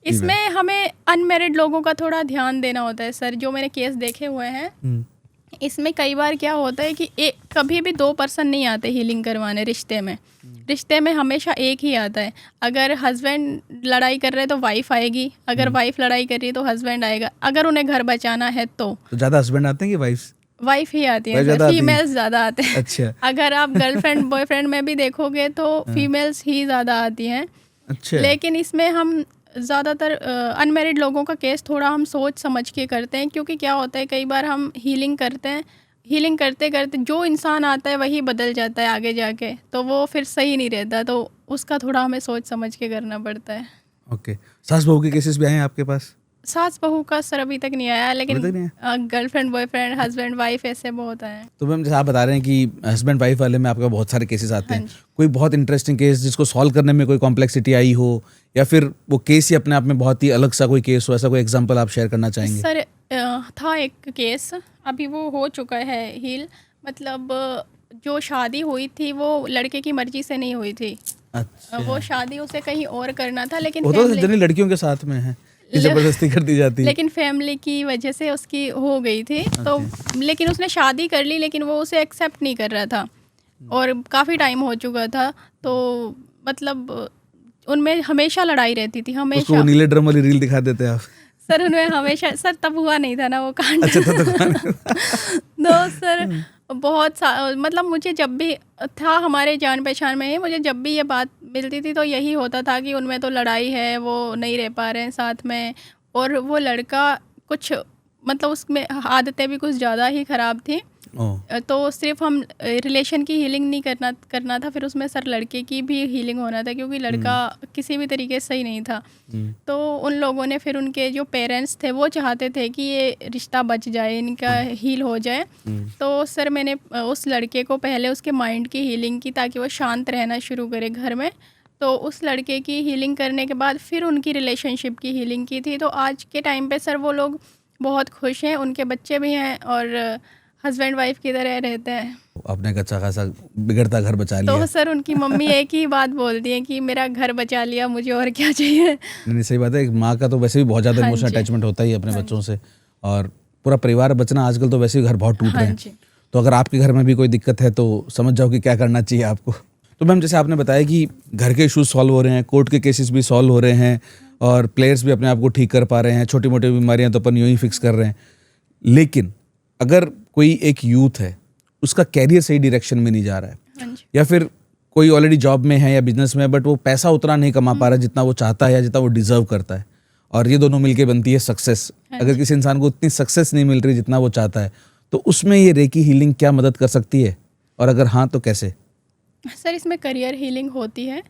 इसमें हमें अनमैरिड लोगों का थोड़ा ध्यान देना होता है सर, जो मैंने केस देखे हुए हैं। इसमें कई बार क्या होता है कि कभी भी 2 पर्सन नहीं आते हीलिंग करवाने रिश्ते में हमेशा एक ही आता है। अगर हस्बैंड लड़ाई कर रहे हैं तो वाइफ आएगी, अगर वाइफ लड़ाई कर रही है तो हस्बैंड आएगा, अगर उन्हें घर बचाना है तो ज़्यादा हस्बैंड आते हैं कि वाइफ ही आती है, फीमेल्स ज़्यादा आते हैं। अच्छा। अगर आप गर्लफ्रेंड बॉयफ्रेंड में भी देखोगे तो फीमेल्स ही ज़्यादा आती हैं। अच्छा। लेकिन इसमें हम ज़्यादातर अनमैरिड लोगों का केस थोड़ा हम सोच समझ के करते हैं, क्योंकि क्या होता है कई बार हम हीलिंग करते हैं, हीलिंग करते करते जो इंसान आता है वही बदल जाता है आगे जाके, तो वो फिर सही नहीं रहता, तो उसका थोड़ा हमें सोच समझ के करना पड़ता है। ओके, सास बहू के केसेस भी आए हैं आपके पास? सास बहू का सर अभी तक नहीं आया, लेकिन अभी तक नहीं गर्लफ्रेंड बॉयफ्रेंड हस्बैंड वाइफ ऐसे बहुत आए हैं। तो मैम जैसे आप बता रहे हैं कि हस्बैंड वाइफ वाले में आपका बहुत सारे केसेस आते हाँ हैं, जी। कोई बहुत इंटरेस्टिंग केस जिसको सॉल्व करने में कोई कॉम्प्लेक्सिटी आई हो, या फिर वो केस ही अपने आप में बहुत ही अलग सा कोई केस हो, ऐसा कोई एग्जांपल आप शेयर करना चाहेंगे? सर था एक केस, अभी वो हो चुका है हील, मतलब जो शादी हुई थी वो लड़के की मर्जी से नहीं हुई थी। अच्छा, वो शादी उसे कहीं और करना था, लेकिन वो तो फैमिली जनरली लड़कियों के साथ में है कि जबरदस्ती कर दी जाती है। लेकिन फैमिली की वजह से उसकी हो गई थी, तो लेकिन उसने शादी कर ली, लेकिन वो उसे एक्सेप्ट नहीं कर रहा था और काफ़ी टाइम हो चुका था, तो मतलब उनमें हमेशा लड़ाई रहती थी, उसको हमेशा। वो नीले ड्रम वाली रील दिखा देते हैं आप? सर उनमें हमेशा, सर तब हुआ नहीं था ना वो कांड। अच्छा, तो तो सर बहुत मतलब मुझे जब भी था, हमारे जान पहचान में ही, मुझे जब भी ये बात मिलती थी तो यही होता था कि उनमें तो लड़ाई है, वो नहीं रह पा रहे हैं साथ में, और वो लड़का कुछ मतलब उसमें आदतें भी कुछ ज़्यादा ही ख़राब थी। ओह, तो सिर्फ हम रिलेशन की हीलिंग नहीं करना था, फिर उसमें सर लड़के की भी हीलिंग होना था, क्योंकि लड़का किसी भी तरीके से सही नहीं था। तो उन लोगों ने फिर, उनके जो पेरेंट्स थे वो चाहते थे कि ये रिश्ता बच जाए, इनका हील हो जाए। तो सर मैंने उस लड़के को पहले उसके माइंड की हीलिंग की, ताकि वो शांत रहना शुरू करे घर में। तो उस लड़के की हीलिंग करने के बाद फिर उनकी रिलेशनशिप की हीलिंग की थी। तो आज के टाइम पे सर वो लोग बहुत खुश हैं, उनके बच्चे भी हैं और हस्बैंड वाइफ की तरह रहते हैं। आपने एक अच्छा खासा बिगड़ता घर बचा लिया। तो सर उनकी मम्मी एक ही बात बोलती है कि मेरा घर बचा लिया, मुझे और क्या चाहिए। नहीं, सही बात है, एक माँ का तो वैसे भी बहुत ज़्यादा हाँ इमोशनल जी। अटैचमेंट होता ही है अपने बच्चों से, और पूरा परिवार बचना आजकल तो वैसे ही घर बहुत टूट हाँ रहे हैं। जी। तो अगर आपके घर में भी कोई दिक्कत है तो समझ जाओ कि क्या करना चाहिए आपको। तो मैम जैसे आपने बताया कि घर के इश्यूज सॉल्व हो रहे हैं, कोर्ट के केसेस भी सॉल्व हो रहे हैं, और प्लेयर्स भी अपने आप को ठीक कर पा रहे हैं, छोटी मोटी बीमारियां तो अपन यूं ही फिक्स कर रहे हैं। लेकिन अगर कोई एक यूथ है, उसका कैरियर सही डायरेक्शन में नहीं जा रहा है, हाँ जी। या फिर कोई ऑलरेडी जॉब में है या बिजनेस में है, बट वो पैसा उतना नहीं कमा पा रहा जितना वो चाहता है या जितना वो डिजर्व करता है, और ये दोनों मिलके बनती है सक्सेस। अगर किसी इंसान को उतनी सक्सेस नहीं मिल रही जितना वो चाहता है, तो उसमें ये रेकी हीलिंग क्या मदद कर सकती है, और अगर हाँ तो कैसे? सर इसमें करियर हीलिंग होती है।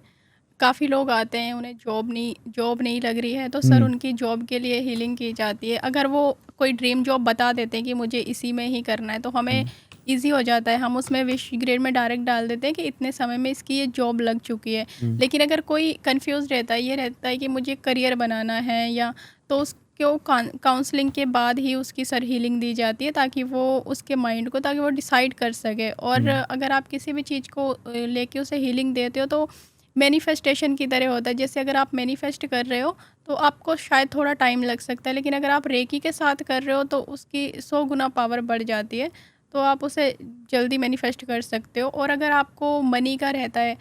काफ़ी लोग आते हैं, उन्हें जॉब नहीं लग रही है, तो सर उनकी जॉब के लिए हीलिंग की जाती है। अगर वो कोई ड्रीम जॉब बता देते हैं कि मुझे इसी में ही करना है, तो हमें इजी हो जाता है, हम उसमें विश ग्रेड में डायरेक्ट डाल देते हैं कि इतने समय में इसकी ये जॉब लग चुकी है। लेकिन अगर कोई कंफ्यूज रहता है, ये रहता है कि मुझे करियर बनाना है, या तो उसको काउंसलिंग के बाद ही उसकी सर हीलिंग दी जाती है, ताकि वो उसके माइंड को, ताकि वो डिसाइड कर सके। और अगर आप किसी भी चीज़ को लेके उसे हीलिंग देते हो तो मैनिफेस्टेशन की तरह होता है। जैसे अगर आप मैनिफेस्ट कर रहे हो तो आपको शायद थोड़ा टाइम लग सकता है, लेकिन अगर आप रेकी के साथ कर रहे हो तो उसकी 100 गुना पावर बढ़ जाती है, तो आप उसे जल्दी मैनिफेस्ट कर सकते हो। और अगर आपको मनी का रहता है,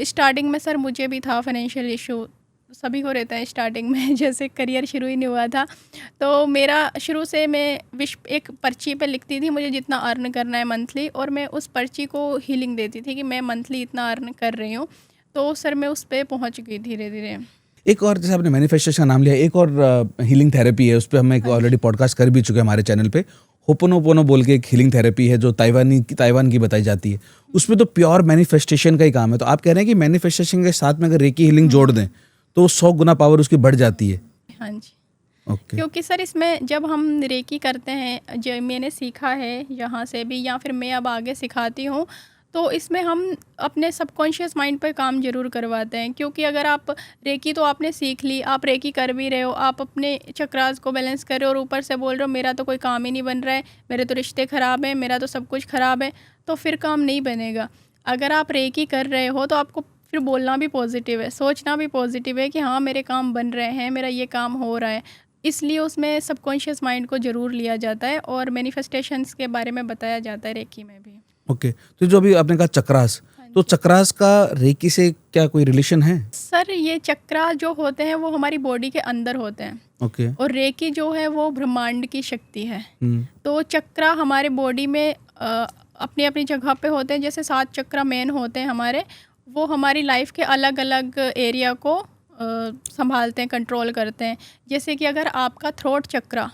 स्टार्टिंग में सर मुझे भी था फाइनेंशियल इशू, सभी को रहता है स्टार्टिंग में, जैसे करियर शुरू ही नहीं हुआ था, तो मेरा शुरू से मैं एक पर्ची पे लिखती थी मुझे जितना अर्न करना है मंथली, और मैं उस पर्ची को हीलिंग देती थी कि मैं मंथली इतना अर्न कर रही हूँ। तो सर मैं उस पर पहुँच गई धीरे धीरे। एक और, जैसे आपने मैनिफेस्टेशन का नाम लिया, एक और हीलिंग थेरेपी है, उस पर हम एक ऑलरेडी पॉडकास्ट कर भी चुके हैं हमारे चैनल पे। होपोनोपोनो बोल के एक हीलिंग थेरेपी है जो ताइवान की बताई जाती है। उसमें तो प्योर मैनिफेस्टेशन का ही काम है। तो आप कह रहे हैं कि मैनिफेस्टेशन के साथ में अगर रेकी हीलिंग जोड़ दें तो 100 गुना पावर उसकी बढ़ जाती है? हाँ जी। ओके। क्योंकि सर इसमें जब हम रेकी करते हैं, जो मैंने सीखा है यहाँ से भी, या फिर मैं अब आगे सिखाती हूँ, तो इसमें हम अपने सबकॉन्शियस माइंड पर काम जरूर करवाते हैं। क्योंकि अगर आप रेकी तो आपने सीख ली, आप रेकी कर भी रहे हो, आप अपने चक्रास को बैलेंस कर रहे हो, और ऊपर से बोल रहे हो मेरा तो कोई काम ही नहीं बन रहा है, मेरे तो रिश्ते ख़राब हैं, मेरा तो सब कुछ ख़राब है, तो फिर काम नहीं बनेगा। अगर आप रेकी कर रहे हो तो आपको फिर बोलना भी पॉजिटिव है, सोचना भी पॉजिटिव है कि हाँ मेरे काम बन रहे हैं, मेरा ये काम हो रहा है। इसलिए उसमें सबकॉन्शियस माइंड को ज़रूर लिया जाता है, और मैनिफेस्टेशंस के बारे में बताया जाता है रेकी में भी। ओके, तो जो अभी आपने कहा चक्रास, तो चक्रास का रेकी से क्या कोई रिलेशन है? सर ये चक्रा जो होते हैं वो हमारी बॉडी के अंदर होते हैं, ओके। और रेकी जो है वो ब्रह्मांड की शक्ति है। तो चक्रा हमारे बॉडी में अपनी अपनी जगह पे होते हैं। जैसे 7 चक्रा मेन होते हैं हमारे, वो हमारी लाइफ के अलग अलग एरिया को संभालते हैं, कंट्रोल करते हैं। जैसे कि अगर आपका थ्रोट चक्रा,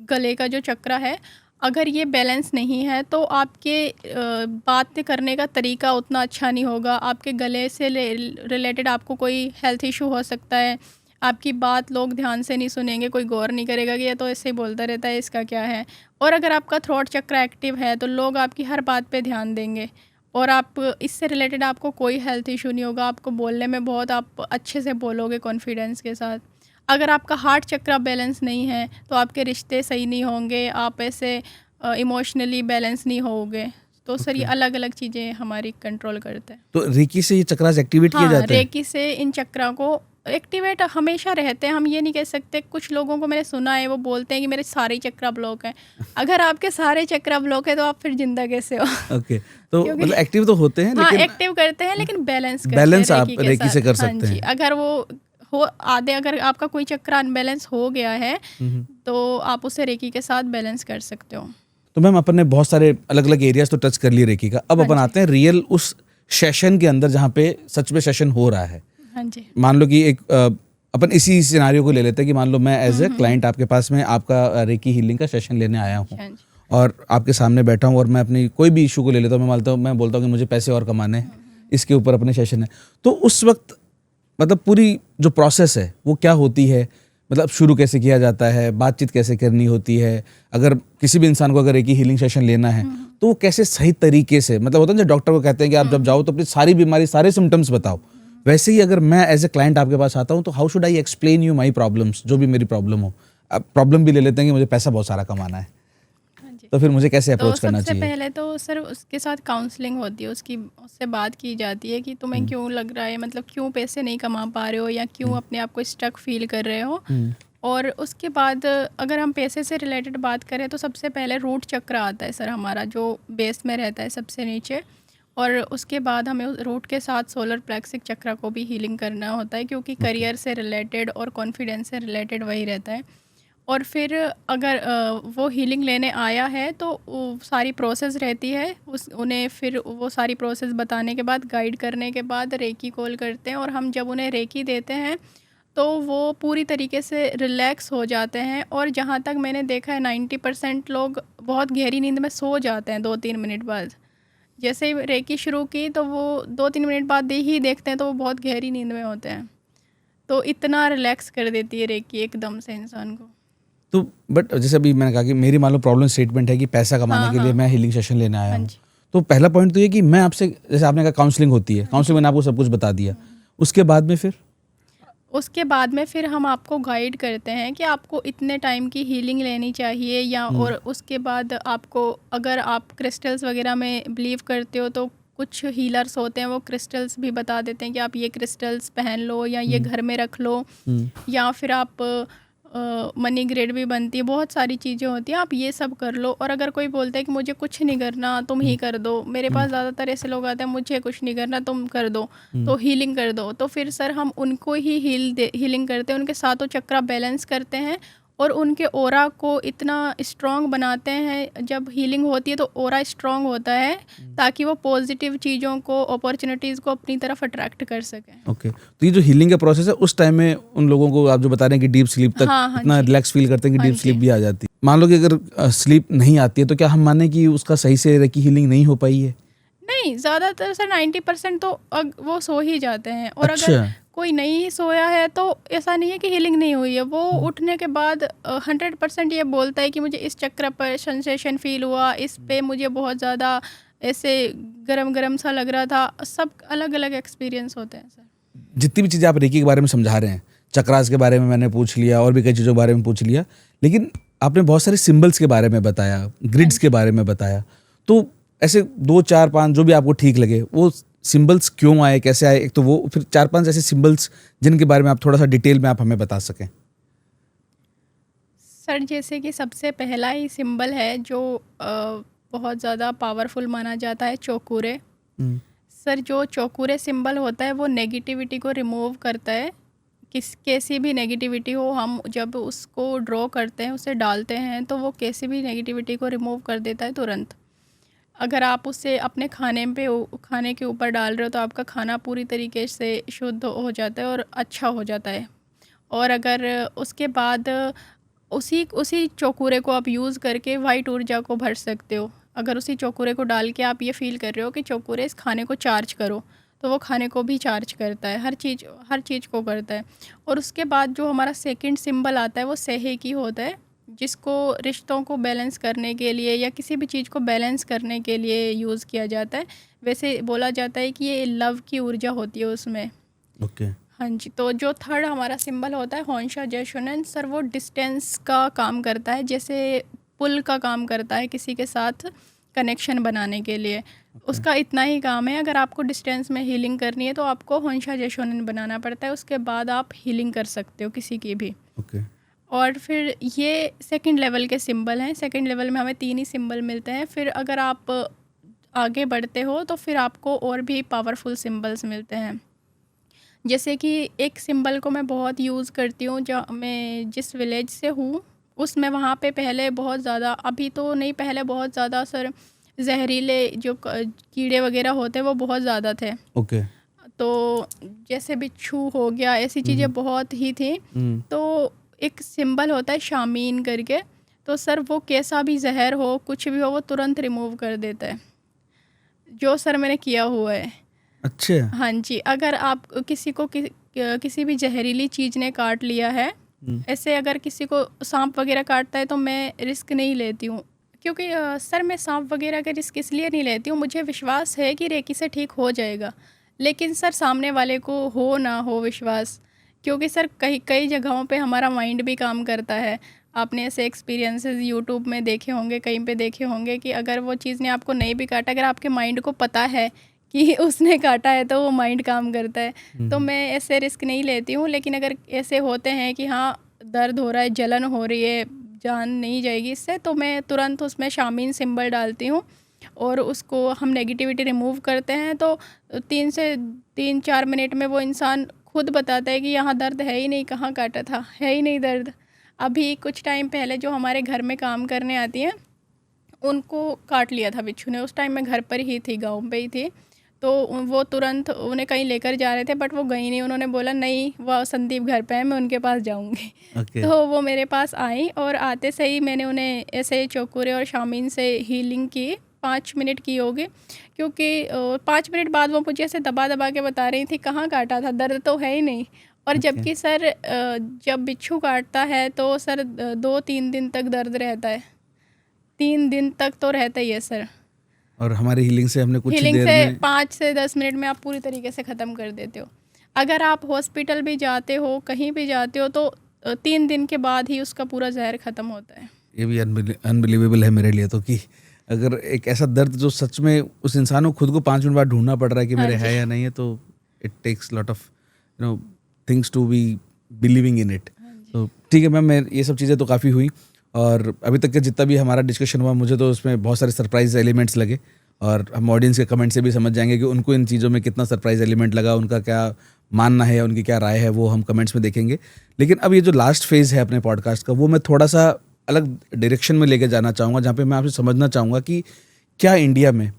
गले का जो चक्रा है, अगर ये बैलेंस नहीं है तो आपके बात करने का तरीका उतना अच्छा नहीं होगा। आपके गले से रिलेटेड आपको कोई हेल्थ इशू हो सकता है। आपकी बात लोग ध्यान से नहीं सुनेंगे, कोई गौर नहीं करेगा कि ये तो ऐसे ही बोलता रहता है, इसका क्या है। और अगर आपका थ्रोट चक्र एक्टिव है तो लोग आपकी हर बात पे ध्यान देंगे और आप इससे रिलेटेड आपको कोई हेल्थ इशू नहीं होगा। आपको बोलने में बहुत आप अच्छे से बोलोगे कॉन्फिडेंस के साथ। अगर आपका हार्ट चक्र बैलेंस नहीं है तो आपके रिश्ते सही नहीं होंगे, आप ऐसे इमोशनली बैलेंस नहीं होगे। तो सर ये अलग अलग चीज़ें हमारी कंट्रोल करते हैं। तो रेकी से ये चक्रास एक्टिवेट किए जाते हैं? रेकी से इन चक्रा को एक्टिवेट हमेशा रहते हैं। हम ये नहीं कह सकते, कुछ लोगों को मैंने सुना है वो बोलते हैं कि मेरे सारे चक्रा ब्लॉक हैं। अगर आपके सारे चक्रा ब्लॉक है तो आप फिर जिंदा कैसे हो? ओके, तो मतलब एक्टिव तो होते हैं, लेकिन एक्टिव करते हैं लेकिन बैलेंस आप रेकी से कर सकते हैं। अगर वो हो आधे, अगर आपका कोई चक्र अनबैलेंस हो गया है तो आप उसे रेकी के साथ बैलेंस कर सकते हो। तो मैम अपन ने बहुत सारे अलग अलग एरियाज तो टच कर लिए रेकी का। अब अपन आते हैं रियल उस सेशन के अंदर जहाँ पे सच में सेशन हो रहा है। हाँ जी। मान लो कि एक अपन इसी सिनारियो को ले लेते हैं कि मान लो मैं एज ए क्लाइंट आपके पास में आपका रेकी हीलिंग का सेशन लेने आया हूँ और आपके सामने बैठा हूँ और मैं अपनी कोई भी इशू को ले लेता हूँ। मैं बोलता हूँ कि मुझे पैसे और कमाने हैं, इसके ऊपर अपने सेशन है। तो उस वक्त मतलब पूरी जो प्रोसेस है वो क्या होती है? मतलब शुरू कैसे किया जाता है, बातचीत कैसे करनी होती है? अगर किसी भी इंसान को अगर एक ही हीलिंग सेशन लेना है तो वो कैसे सही तरीके से, मतलब होता है ना डॉक्टर को कहते हैं कि आप जब जाओ तो अपनी सारी बीमारी, सारे सिम्टम्स बताओ, वैसे ही अगर मैं एज ए क्लाइंट आपके पास आता हूँ तो how should I explain you my problems, जो भी मेरी प्रॉब्लम हो। अब प्रॉब्लम भी ले लेते हैं कि मुझे पैसा बहुत सारा कमाना है, तो फिर मुझे कैसे अप्रोच करना चाहिए? सबसे पहले तो सर उसके साथ काउंसलिंग होती है, उससे बात की जाती है कि तुम्हें क्यों लग रहा है, मतलब क्यों पैसे नहीं कमा पा रहे हो या क्यों अपने आप को स्टक फील कर रहे हो। और उसके बाद अगर हम पैसे से रिलेटेड बात करें तो सबसे पहले रूट चक्र आता है सर हमारा, जो बेस में रहता है सबसे नीचे। और उसके बाद हमें रूट के साथ सोलर प्लेक्सिक चक्र को भी हीलिंग करना होता है, क्योंकि करियर से रिलेटेड और कॉन्फिडेंस से रिलेटेड वही रहता है। और फिर अगर वो हीलिंग लेने आया है तो सारी प्रोसेस रहती है, उन्हें फिर वो सारी प्रोसेस बताने के बाद, गाइड करने के बाद रेकी कॉल करते हैं। और हम जब उन्हें रेकी देते हैं तो वो पूरी तरीके से रिलैक्स हो जाते हैं। और जहाँ तक मैंने देखा है 90% लोग बहुत गहरी नींद में सो जाते हैं 2-3 मिनट बाद। जैसे ही रेकी शुरू की तो वो 2-3 मिनट बाद ही देखते हैं तो वो बहुत गहरी नींद में होते हैं। तो इतना रिलैक्स कर देती है रेकी एकदम से इंसान को। तो बट जैसे अभी मैंने कहा कि मेरी मान लो प्रॉब्लम स्टेटमेंट है कि पैसा कमाने के लिए मैं हीलिंग सेशन लेने आया हूँ, तो पहला पॉइंट तो ये कि मैं आपसे, जैसे आपने कहा काउंसलिंग होती है, काउंसलिंग मैंने आपको सब कुछ बता दिया, उसके बाद में फिर हम आपको गाइड करते हैं कि आपको इतने टाइम की हीलिंग लेनी चाहिए या और उसके बाद आपको, अगर आप क्रिस्टल्स वगैरह में बिलीव करते हो तो कुछ हीलर्स होते हैं वो क्रिस्टल्स भी बता देते हैं कि आप ये क्रिस्टल्स पहन लो या ये घर में रख लो, या फिर आप मनी ग्रेड भी बनती है, बहुत सारी चीज़ें होती हैं, आप ये सब कर लो। और अगर कोई बोलता है कि मुझे कुछ नहीं करना, तुम ही कर दो, मेरे पास ज़्यादातर ऐसे लोग आते हैं मुझे कुछ नहीं करना, तुम कर दो, तो हीलिंग कर दो, तो फिर सर हम उनको ही हीलिंग करते हैं, उनके साथों चक्रा बैलेंस करते हैं और उनके ओरा को इतना स्ट्रॉन्ग बनाते हैं। जब हीलिंग होती है तो ओरा स्ट्रॉन्ग होता है ताकि वो पॉजिटिव चीज़ों को, अपॉर्चुनिटीज़ को अपनी तरफ अट्रैक्ट कर सकें। ओके, तो ये जो हीलिंग का प्रोसेस है उस टाइम में उन लोगों को आप जो बता रहे हैं कि डीप स्लीप तक इतना रिलैक्स फील करते हैं कि डीप स्लीप भी आ जाती है। मान लो कि अगर स्लीप नहीं आती है तो क्या हम माने कि उसका सही से रेकी हीलिंग नहीं हो पाई है? नहीं, ज़्यादातर सर 90% तो वो सो ही जाते हैं। और अगर कोई नहीं सोया है तो ऐसा नहीं है कि हीलिंग नहीं हुई है, वो उठने के बाद 100% ये बोलता है कि मुझे इस चक्र पर सेंसेशन फील हुआ, इस पे मुझे बहुत ज़्यादा ऐसे गरम गरम सा लग रहा था। सब अलग अलग एक्सपीरियंस होते हैं सर। जितनी भी चीज़ें आप रेकी के बारे में समझा रहे हैं, चक्रास के बारे में मैंने पूछ लिया और भी कई चीज़ों के बारे में पूछ लिया, लेकिन आपने बहुत सारे सिम्बल्स के बारे में बताया, ग्रिड्स के बारे में बताया, तो ऐसे 2, 4, 5 जो भी आपको ठीक लगे वो सिंबल्स क्यों आए, कैसे आए, एक तो वो, फिर 4-5 ऐसे सिंबल्स जिनके बारे में आप थोड़ा सा डिटेल में आप हमें बता सकें। सर जैसे कि सबसे पहला ही सिंबल है जो बहुत ज़्यादा पावरफुल माना जाता है, चौकुरे। सर जो चौकुरे सिंबल होता है वो नेगेटिविटी को रिमूव करता है। कैसी भी नेगेटिविटी हो, हम जब उसको ड्रॉ करते हैं, उसे डालते हैं तो वो कैसी भी नेगेटिविटी को रिमूव कर देता है तुरंत। अगर आप उसे अपने खाने के ऊपर डाल रहे हो तो आपका खाना पूरी तरीके से शुद्ध हो जाता है और अच्छा हो जाता है। और अगर उसके बाद उसी उसी चौकूरे को आप यूज़ करके वाइट ऊर्जा को भर सकते हो। अगर उसी चौकूरे को डाल के आप ये फ़ील कर रहे हो कि चौकूरे इस खाने को चार्ज करो, तो वो खाने को भी चार्ज करता है, हर चीज़ को करता है। और उसके बाद जो हमारा सेकंड सिंबल आता है वो सेहे की होता है, जिसको रिश्तों को बैलेंस करने के लिए या किसी भी चीज़ को बैलेंस करने के लिए यूज़ किया जाता है। वैसे बोला जाता है कि ये लव की ऊर्जा होती है उसमें। ओके। हाँ जी, तो जो थर्ड हमारा सिंबल होता है होंशा जैशुनन सर, वो डिस्टेंस का काम करता है, जैसे पुल का काम करता है किसी के साथ कनेक्शन बनाने के लिए। उसका इतना ही काम है। अगर आपको डिस्टेंस में हीलिंग करनी है तो आपको होंशा जैशुनन बनाना पड़ता है, उसके बाद आप हीलिंग कर सकते हो किसी की भी। ओके। और फिर ये सेकंड लेवल के सिंबल हैं। सेकंड लेवल में हमें 3 ही सिंबल मिलते हैं। फिर अगर आप आगे बढ़ते हो तो फिर आपको और भी पावरफुल सिंबल्स मिलते हैं। जैसे कि एक सिंबल को मैं बहुत यूज़ करती हूँ, जहाँ मैं जिस विलेज से हूँ उसमें, वहाँ पे पहले बहुत ज़्यादा, अभी तो नहीं, पहले बहुत ज़्यादा सर जहरीले जो कीड़े वगैरह होते हैं वो बहुत ज़्यादा थे। ओके। तो जैसे बिच्छू हो गया, ऐसी चीज़ें बहुत ही थी। तो एक सिंबल होता है शामीन करके, तो सर वो कैसा भी जहर हो, कुछ भी हो, वो तुरंत रिमूव कर देता है, जो सर मैंने किया हुआ है। अच्छा। हाँ जी, अगर आप किसी भी जहरीली चीज़ ने काट लिया है, ऐसे अगर किसी को सांप वगैरह काटता है तो मैं रिस्क नहीं लेती हूँ, क्योंकि सर मैं सांप वगैरह का रिस्क इसलिए नहीं लेती हूँ, मुझे विश्वास है कि रेकी से ठीक हो जाएगा। लेकिन सर सामने वाले को हो ना हो विश्वास, क्योंकि सर कई जगहों पे हमारा माइंड भी काम करता है। आपने ऐसे एक्सपीरियंसेस यूट्यूब में देखे होंगे, कहीं पे देखे होंगे कि अगर वो चीज़ ने आपको नहीं भी काटा, अगर आपके माइंड को पता है कि उसने काटा है तो वो माइंड काम करता है। तो मैं ऐसे रिस्क नहीं लेती हूँ। लेकिन अगर ऐसे होते हैं कि हाँ दर्द हो रहा है, जलन हो रही है, जान नहीं जाएगी इससे, तो मैं तुरंत उसमें शामीन सिंबल डालती हूँ और उसको हम नेगेटिविटी रिमूव करते हैं। तो 3 से 4 मिनट में वो इंसान खुद बताता है कि यहाँ दर्द है ही नहीं, कहाँ काटा था, है ही नहीं दर्द। अभी कुछ टाइम पहले जो हमारे घर में काम करने आती हैं, उनको काट लिया था बिच्छू ने। उस टाइम मैं घर पर ही थी, गाँव पे ही थी। तो वो तुरंत उन्हें कहीं लेकर जा रहे थे, बट वो गई नहीं। उन्होंने बोला नहीं, वो संदीप घर पे है, मैं उनके पास जाऊंगी। ओके। तो वो मेरे पास आई और आते से ही मैंने उन्हें ऐसे चौकुरे और शामीन से हीलिंग की। 5 मिनट की होगी, क्योंकि 5 मिनट बाद वो मुझे ऐसे दबा दबा के बता रही थी कहाँ काटा था, दर्द तो है ही नहीं। और जबकि सर जब बिच्छू काटता है तो सर 2-3 दिन तक दर्द रहता है, 3 दिन तक तो रहता ही है सर। और हमारी हीलिंग से हमने कुछ ही हीलिंग देर से में 5 से 10 मिनट में आप पूरी तरीके से ख़त्म कर देते हो। अगर आप हॉस्पिटल भी जाते हो, कहीं भी जाते हो, तो 3 दिन के बाद ही उसका पूरा जहर ख़त्म होता है। ये भी अनबिलीवेबल है मेरे लिए तो, कि अगर एक ऐसा दर्द जो सच में उस इंसान को खुद को 5 मिनट बाद ढूंढना पड़ रहा है कि मेरे है या नहीं है, तो it takes lot of things to be believing in it. तो ठीक है मैम, मैं ये सब चीज़ें तो काफ़ी हुई, और अभी तक का जितना भी हमारा डिस्कशन हुआ मुझे तो उसमें बहुत सारे सरप्राइज एलिमेंट्स लगे, और हम ऑडियंस के कमेंट से भी समझ जाएंगे कि उनको इन चीज़ों में कितना सरप्राइज एलिमेंट लगा, उनका क्या मानना है, उनकी क्या राय है, वो हम कमेंट्स में देखेंगे। लेकिन अब ये जो लास्ट फेज़ है अपने पॉडकास्ट का, वो मैं थोड़ा सा अलग डायरेक्शन में लेके जाना चाहूँगा, जहाँ पे मैं आपसे समझना चाहूँगा कि क्या इंडिया में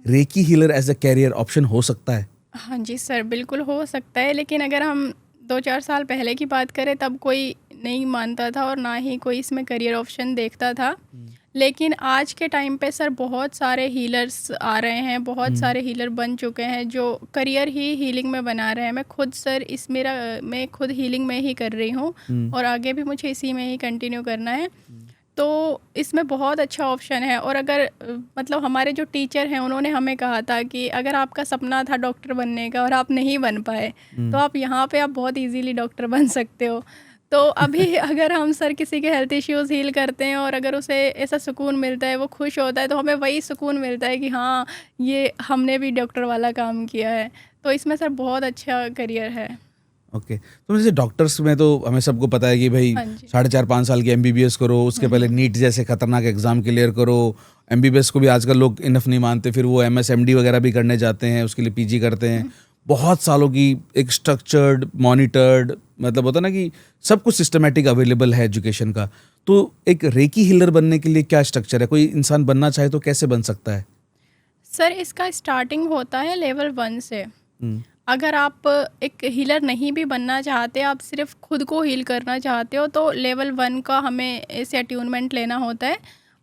reiki healer as a career option हो सकता है? हाँ जी सर, बिल्कुल हो सकता है। लेकिन अगर हम 2-4 साल पहले की बात करें, तब कोई नहीं मानता था और ना ही कोई इसमें करियर ऑप्शन देखता था। लेकिन आज के टाइम पे सर बहुत सारे हीलर्स आ रहे हैं, बहुत सारे हीलर बन चुके हैं जो करियर ही हीलिंग में बना रहे हैं। मैं खुद सर मैं खुद हीलिंग में ही कर रही हूँ और आगे भी मुझे इसी में ही कंटिन्यू करना है। तो इसमें बहुत अच्छा ऑप्शन है। और अगर मतलब हमारे जो टीचर हैं उन्होंने हमें कहा था कि अगर आपका सपना था डॉक्टर बनने का और आप नहीं बन पाए, तो आप यहाँ पे आप बहुत इजीली डॉक्टर बन सकते हो। तो अभी अगर हम सर किसी के हेल्थ इश्यूज़ हील करते हैं और अगर उसे ऐसा सुकून मिलता है, वो खुश होता है, तो हमें वही सुकून मिलता है कि हाँ ये हमने भी डॉक्टर वाला काम किया है। तो इसमें सर बहुत अच्छा करियर है। ओके। तो जैसे डॉक्टर्स में तो हमें सबको पता है कि भाई 4.5-5 साल की MBBS करो, उसके पहले नीट जैसे खतरनाक एग्जाम क्लियर करो। MBBS को भी आजकल लोग इनफ नहीं मानते, फिर वो MSMD वगैरह भी करने जाते हैं, उसके लिए PG करते हैं। बहुत सालों की एक स्ट्रक्चर्ड, मॉनिटर्ड, मतलब होता ना कि सब कुछ सिस्टमेटिक अवेलेबल है एजुकेशन का। तो एक रेकी हीलर बनने के लिए क्या स्ट्रक्चर है? कोई इंसान बनना चाहे तो कैसे बन सकता है? सर इसका स्टार्टिंग होता है लेवल 1 से। हम्म, अगर आप एक हीलर नहीं भी बनना चाहते, आप सिर्फ खुद को हील करना चाहते हो, तो लेवल 1 का हमें ऐसे अट्यूनमेंट लेना होता है।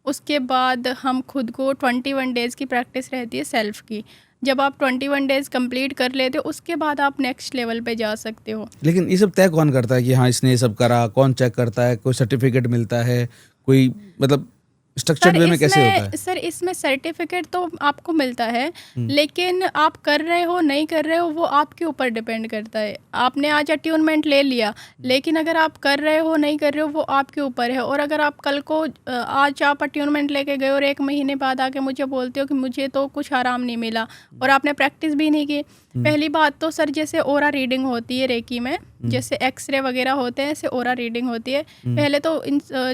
उसके बाद हम खुद को 21 डेज़ की प्रैक्टिस रहती है सेल्फ की। जब आप 21 डेज़ कंप्लीट कर लेते हो, उसके बाद आप नेक्स्ट लेवल पे जा सकते हो। लेकिन ये सब तय कौन करता है कि हाँ इसने ये सब करा? कौन चेक करता है? कोई सर्टिफिकेट मिलता है? कोई मतलब स्ट्रक्चर्ड वे में कैसे होता है? सर इसमें सर्टिफिकेट तो आपको मिलता है, लेकिन आप कर रहे हो नहीं कर रहे हो वो आपके ऊपर डिपेंड करता है। आपने आज अट्यूनमेंट ले लिया, लेकिन अगर आप कर रहे हो नहीं कर रहे हो वो आपके ऊपर है। और अगर आप कल को आज आप अट्यूनमेंट लेके गए और 1 महीने बाद आके मुझे बोलते हो कि मुझे तो कुछ आराम नहीं मिला और आपने प्रैक्टिस भी नहीं की। पहली बात तो सर जैसे ओरा रीडिंग होती है रेकी में, जैसे एक्सरे वगैरह होते हैं, ऐसे ओरा रीडिंग होती है। पहले तो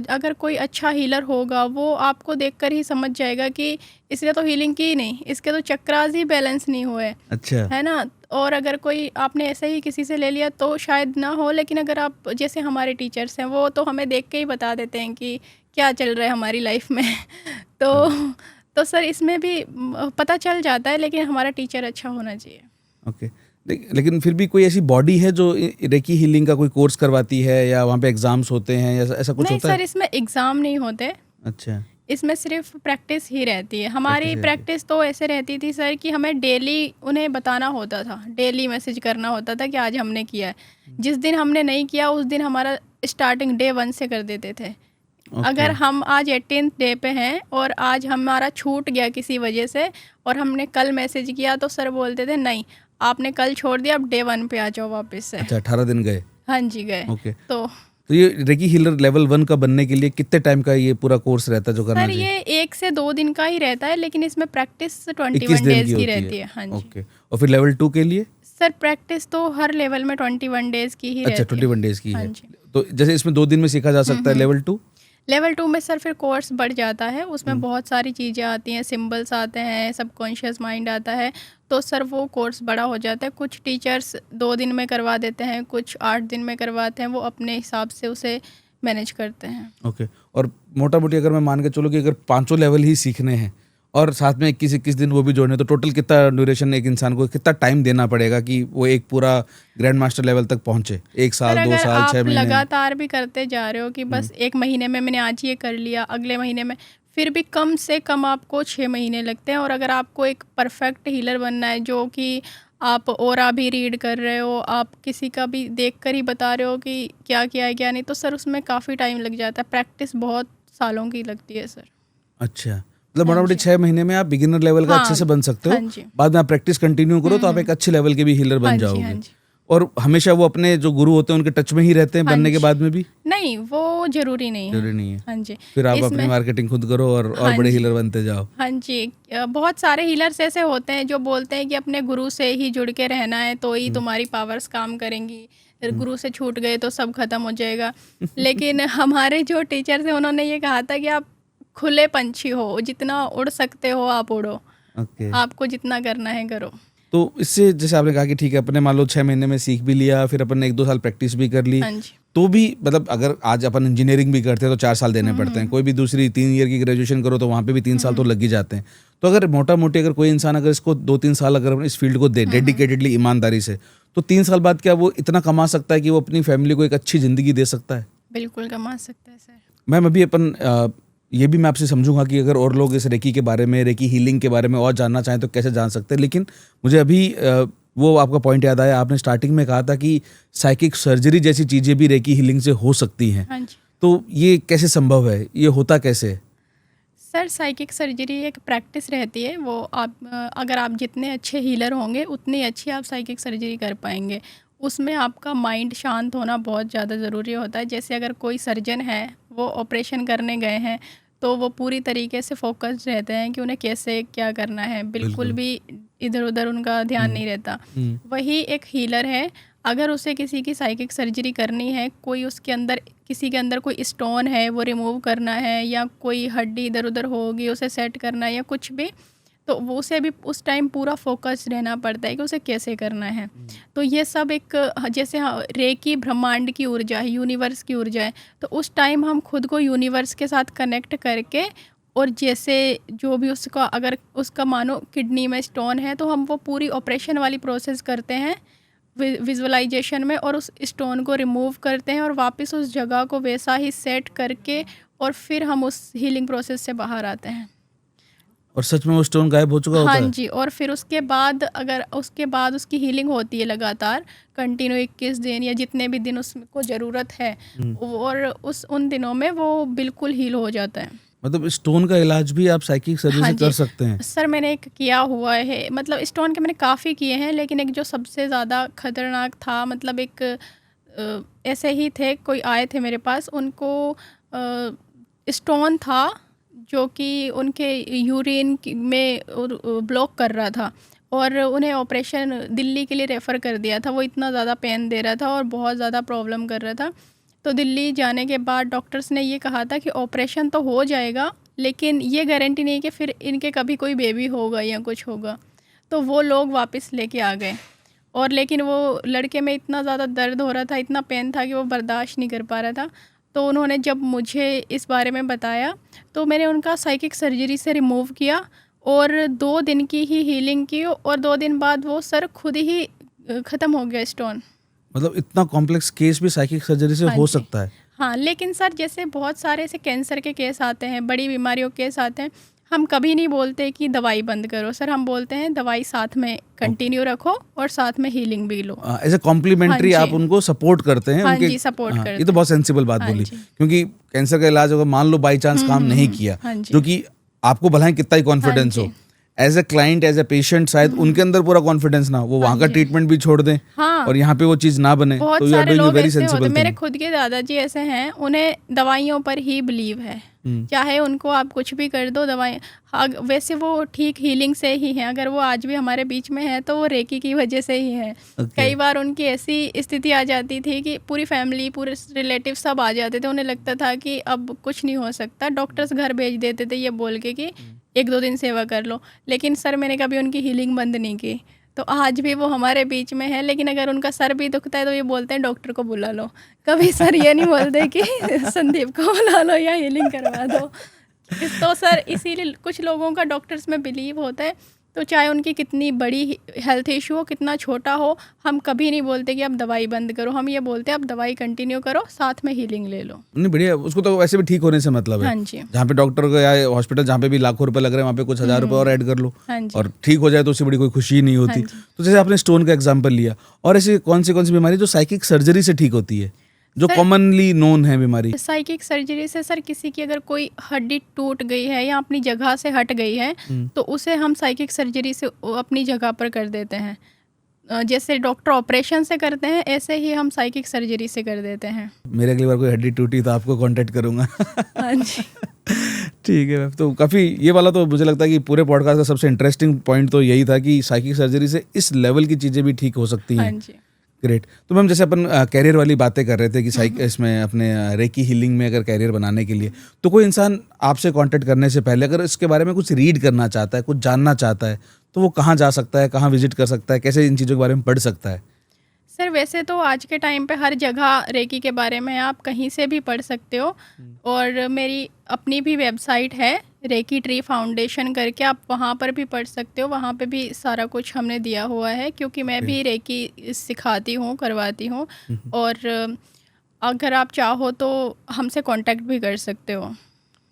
अगर कोई अच्छा हीलर होगा वो आपको देखकर ही समझ जाएगा कि इसने तो हीलिंग की नहीं, इसके तो चक्रास ही बैलेंस नहीं हुए, अच्छा। है ना। और अगर कोई आपने ऐसे ही किसी से ले लिया तो शायद ना हो, लेकिन अगर आप जैसे हमारे टीचर्स हैं वो तो हमें देख के ही बता देते हैं कि क्या चल रहा है हमारी लाइफ में। तो सर इसमें भी पता चल जाता है, लेकिन हमारा टीचर अच्छा होना चाहिए। ओके। लेकिन फिर भी कोई ऐसी बॉडी है जो रेकी हीलिंग का कोई कोर्स करवाती है या वहाँ पे एग्जाम्स होते हैं या ऐसा कुछ नहीं होता है? सर इसमें एग्ज़ाम नहीं होते, अच्छा। इसमें सिर्फ प्रैक्टिस ही रहती है। हमारी रहती है। प्रैक्टिस तो ऐसे रहती थी सर कि हमें डेली उन्हें बताना होता था, डेली मैसेज करना होता था कि आज हमने किया है। जिस दिन हमने नहीं किया उस दिन हमारा स्टार्टिंग डे 1 से कर देते थे। अगर हम आज 18th डे पे हैं और आज हमारा छूट गया किसी वजह से और हमने कल मैसेज किया तो सर बोलते थे नहीं आपने कल छोड़ दिया, अब डे 1 पे आ जाओ वापस से। अच्छा, 18 दिन गए। हाँ जी गए। ओके। तो ये रेकी हीलर लेवल 1 का बनने के लिए कितने टाइम का ये पूरा कोर्स रहता है जो करना सर चाहिए? ये 1 से 2 दिन का ही रहता है, लेकिन इसमें प्रैक्टिस 21 21 दिन डेज की होती रहती है। हाँ जी। ओके। और फिर लेवल 2 के लिए? सर प्रैक्टिस तो हर लेवल में 21 डेज की ही अच्छा, रहती है। 21 डेज की हाँ है। जी। तो जैसे इसमें 2 दिन में सीखा जा सकता है लेवल 2? लेवल 2 में सर फिर कोर्स बढ़ जाता है, उसमें बहुत सारी चीज़ें आती हैं, सिंबल्स आते हैं, सबकॉन्शियस माइंड आता है, तो सर वो कोर्स बड़ा हो जाता है। कुछ टीचर्स 2 दिन में करवा देते हैं, कुछ 8 दिन में करवाते हैं, वो अपने हिसाब से उसे मैनेज करते हैं। ओके। और मोटा मोटी अगर मैं मान के चलो कि अगर 5 लेवल ही सीखने हैं और साथ में 21 दिन वो भी जोड़ने, तो टोटल कितना ड्यूरेशन एक इंसान को कितना टाइम देना पड़ेगा कि वो एक पूरा ग्रैंड मास्टर लेवल तक पहुंचे? 1 साल, 2 साल, 6 आप महीने? लगातार भी करते जा रहे हो कि बस 1 महीने में मैंने आज ये कर लिया, अगले महीने में, फिर भी कम से कम आपको 6 महीने लगते हैं। और अगर आपको एक परफेक्ट हीलर बनना है जो कि आप ओरा भी रीड कर रहे हो, आप किसी का भी देख कर ही बता रहे हो कि क्या किया है क्या नहीं, तो सर उसमें काफ़ी टाइम लग जाता है। प्रैक्टिस बहुत सालों की लगती है सर। अच्छा, मतलब मोटा मोटी 6 महीने में आप बिगिनर लेवल का हाँ, अच्छे से बन सकते हो। हाँ जी। बाद में आप प्रैक्टिस कंटिन्यू करो तो आप एक अच्छे लेवल के भी हीलर हाँ बन जी, हाँ जाओगे। जी। और हमेशा वो अपने जो गुरु होते हैं उनके टच में ही रहते हैं हाँ बनने के जी। बाद में भी? नहीं वो ज़रूरी नहीं है। जरूरी नहीं है। हाँ जी। फिर आप अपनी इसमें मार्केटिंग खुद करो और हाँ बड़े जी। हीलर बनते जाओ। हाँ जी। बहुत सारे हीलर्स ऐसे होते हैं जो बोलते हैं कि अपने गुरु से ही जुड़ के रहना है तो ही तुम्हारी पावर्स काम करेंगी, फिर गुरु से छूट गए तो सब खत्म हो जाएगा। लेकिन हमारे जो टीचर्स हैं उन्होंने ये कहा था कि आप खुले पंछी हो, जितना उड़ सकते हो आप उड़ो, ओके। आपको जितना करना है करो। तो इससे जैसे आपने कहा कि ठीक है अपने मान लो 6 महीने में सीख भी लिया, फिर अपन ने 1-2 साल प्रैक्टिस भी कर ली, हाँ जी। तो भी मतलब अगर आज अपन इंजीनियरिंग भी करते हैं तो 4 साल देने पड़ते हैं, कोई भी दूसरी 3 ईयर की ग्रेजुएशन करो तो वहाँ पे भी 3 साल तो लग ही जाते हैं। तो अगर मोटा मोटी अगर कोई इंसान अगर इसको 2-3 साल अगर इस फील्ड को दे डेडिकेटेडली, ईमानदारी से, तो 3 साल बाद क्या वो इतना कमा सकता है कि वो अपनी फैमिली को एक अच्छी ज़िंदगी दे सकता है? बिल्कुल कमा सकता है सर। मैम अभी अपन ये भी मैं आपसे समझूंगा कि अगर और लोग इस रेकी के बारे में, रेकी हीलिंग के बारे में और जानना चाहें तो कैसे जान सकते हैं, लेकिन मुझे अभी वो आपका पॉइंट याद आया। आपने स्टार्टिंग में कहा था कि साइकिक सर्जरी जैसी चीज़ें भी रेकी हीलिंग से हो सकती हैं। हाँ जी। तो ये कैसे संभव है? ये होता कैसे है? सर साइकिक सर्जरी एक प्रैक्टिस रहती है, वो आप अगर आप जितने अच्छे हीलर होंगे उतनी अच्छी आप साइकिक सर्जरी कर पाएंगे। उसमें आपका माइंड शांत होना बहुत ज़्यादा ज़रूरी होता है। जैसे अगर कोई सर्जन है वो ऑपरेशन करने गए हैं तो वो पूरी तरीके से फोकस रहते हैं कि उन्हें कैसे क्या करना है, बिल्कुल भी इधर उधर उनका ध्यान नहीं रहता। वही एक हीलर है, अगर उसे किसी की साइकिक सर्जरी करनी है, कोई उसके अंदर किसी के अंदर कोई स्टोन है वो रिमूव करना है, या कोई हड्डी इधर उधर होगी उसे सेट करना है, या कुछ भी, तो वो उसे भी उस टाइम पूरा फोकस रहना पड़ता है कि उसे कैसे करना है। तो ये सब एक जैसे रेकी ब्रह्मांड की ऊर्जा है, यूनिवर्स की ऊर्जा है, तो उस टाइम हम खुद को यूनिवर्स के साथ कनेक्ट करके और जैसे जो भी उसका, अगर उसका मानो किडनी में स्टोन है तो हम वो पूरी ऑपरेशन वाली प्रोसेस करते हैं विजुअलाइजेशन में, और उस स्टोन को रिमूव करते हैं और वापस उस जगह को वैसा ही सेट करके और फिर हम उस हीलिंग प्रोसेस से बाहर आते हैं। और सच में वो स्टोन गायब हो चुका होता हाँ है? जी, और फिर उसके बाद अगर उसके बाद उसकी हीलिंग होती है लगातार कंटिन्यू 21 दिन या जितने भी दिन उसको ज़रूरत है, और उन दिनों में वो बिल्कुल हील हो जाता है। मतलब स्टोन का इलाज भी आप साइकिक सर्जरी हाँ से जी। कर सकते हैं? सर मैंने एक किया हुआ है, मतलब स्टोन के मैंने काफ़ी किए हैं, लेकिन एक जो सबसे ज़्यादा खतरनाक था, मतलब एक ऐसे ही थे, कोई आए थे मेरे पास, उनको स्टोन था जो कि उनके यूरिन में ब्लॉक कर रहा था, और उन्हें ऑपरेशन दिल्ली के लिए रेफ़र कर दिया था। वो इतना ज़्यादा पेन दे रहा था और बहुत ज़्यादा प्रॉब्लम कर रहा था। तो दिल्ली जाने के बाद डॉक्टर्स ने ये कहा था कि ऑपरेशन तो हो जाएगा, लेकिन ये गारंटी नहीं कि फिर इनके कभी कोई बेबी होगा या कुछ होगा। तो वो लोग वापस लेके आ गए, और लेकिन वो लड़के में इतना ज़्यादा दर्द हो रहा था, इतना पेन था कि वो बर्दाश्त नहीं कर पा रहा था। तो उन्होंने जब मुझे इस बारे में बताया तो मैंने उनका साइकिक सर्जरी से रिमूव किया, और 2 दिन की ही हीलिंग की, और 2 दिन बाद वो सर खुद ही ख़त्म हो गया स्टोन। मतलब इतना कॉम्प्लेक्स केस भी साइकिक सर्जरी से हाँ हो जी। सकता है? हाँ, लेकिन सर जैसे बहुत सारे ऐसे कैंसर के केस आते हैं, बड़ी बीमारियों के केस आते हैं, हम कभी नहीं बोलते कि दवाई बंद करो सर, हम बोलते हैं दवाई साथ में कंटिन्यू रखो और साथ में हीलिंग भी लो। एज ए कॉम्प्लीमेंट्री हाँ आप जी। उनको सपोर्ट करते हैं हाँ उनके। जी, सपोर्ट हाँ, करते ये तो बहुत सेंसिबल बात हाँ बोली, जी। क्योंकि कैंसर का इलाज अगर मान लो बाई चांस काम नहीं किया, हाँ जी। जो कि आपको भला ही कितना ही कॉन्फिडेंस हाँ हो, जी। As a client as a patient शायद उनके अंदर पूरा कॉन्फिडेंस ना, वो वहाँ का जी। ट्रीटमेंट भी छोड़ दें हाँ। और यहाँ पे वो चीज़ ना बने, बहुत तो यू आर सारे डूइंग अ लोग वेरी ऐसे होते, सेंसिबल मेरे थिंग। खुद के दादाजी ऐसे हैं, उन्हें दवाइयों पर ही बिलीव है। चाहे उनको आप कुछ भी कर दो, दवाई वैसे वो ठीक हीलिंग से ही हैं। अगर वो आज भी हमारे बीच में है तो वो रेकी की वजह से ही है। कई बार उनकी ऐसी स्थिति आ जाती थी कि पूरी फैमिली, पूरे रिलेटिव सब आ जाते थे, उन्हें लगता था कि अब कुछ नहीं हो सकता, डॉक्टर्स घर भेज देते थे ये बोल के कि 1-2 दिन सेवा कर लो। लेकिन सर मैंने कभी उनकी हीलिंग बंद नहीं की, तो आज भी वो हमारे बीच में है। लेकिन अगर उनका सर भी दुखता है तो ये बोलते हैं डॉक्टर को बुला लो। कभी सर ये नहीं बोलते कि संदीप को बुला लो या हीलिंग करवा दो। तो सर इसीलिए कुछ लोगों का डॉक्टर्स में बिलीव होता है, तो चाहे उनकी कितनी बड़ी हेल्थ इशू हो, कितना छोटा हो, हम कभी नहीं बोलते कि आप दवाई बंद करो। हम ये बोलते हैं आप दवाई कंटिन्यू करो, साथ में हीलिंग ले लो। नहीं, बढ़िया, उसको तो वैसे भी ठीक होने से मतलब है। हाँ जी। जहाँ पे डॉक्टर को या हॉस्पिटल जहाँ पे भी लाखों रुपए लग रहे हैं, वहाँ पे कुछ 1000 रुपए और ऐड कर लो, हाँ जी। और ठीक हो जाए तो उससे बड़ी कोई खुशी नहीं होती। हाँ जी। तो जैसे आपने स्टोन का एग्जांपल लिया, और ऐसी कौन सी बीमारी जो साइकिक सर्जरी से ठीक होती है, जो कॉमनली नोन है बीमारी? साइकिक सर्जरी से सर किसी की अगर कोई हड्डी टूट गई है या अपनी जगह से हट गई है, तो उसे हम साइकिक सर्जरी से अपनी जगह पर कर देते हैं। जैसे डॉक्टर ऑपरेशन से करते हैं, ऐसे ही हम साइकिक सर्जरी से कर देते हैं। मेरे अगली बार कोई हड्डी टूटी तो आपको कांटेक्ट करूंगा। हाँ जी। ठीक है, तो काफ़ी ये वाला तो मुझे लगता है कि पूरे पॉडकास्ट का सबसे इंटरेस्टिंग पॉइंट तो यही था कि साइकिक सर्जरी से इस लेवल की चीज़ें भी ठीक हो सकती हाँ हैं। जी। ग्रेट। तो मैम, जैसे अपन कैरियर वाली बातें कर रहे थे कि इसमें अपने रेकी हीलिंग में अगर कैरियर बनाने के लिए, तो कोई इंसान आपसे कांटेक्ट करने से पहले अगर इसके बारे में कुछ रीड करना चाहता है, कुछ जानना चाहता है, तो वो कहाँ जा सकता है, कहाँ विजिट कर सकता है, कैसे इन चीज़ों के बारे में पढ़ सकता है? सर वैसे तो आज के टाइम पे हर जगह रेकी के बारे में आप कहीं से भी पढ़ सकते हो, और मेरी अपनी भी वेबसाइट है रेकी ट्री फाउंडेशन करके, आप वहाँ पर भी पढ़ सकते हो। वहाँ पे भी सारा कुछ हमने दिया हुआ है, क्योंकि मैं भी रेकी सिखाती हूँ, करवाती हूँ, और अगर आप चाहो तो हमसे कांटेक्ट भी कर सकते हो।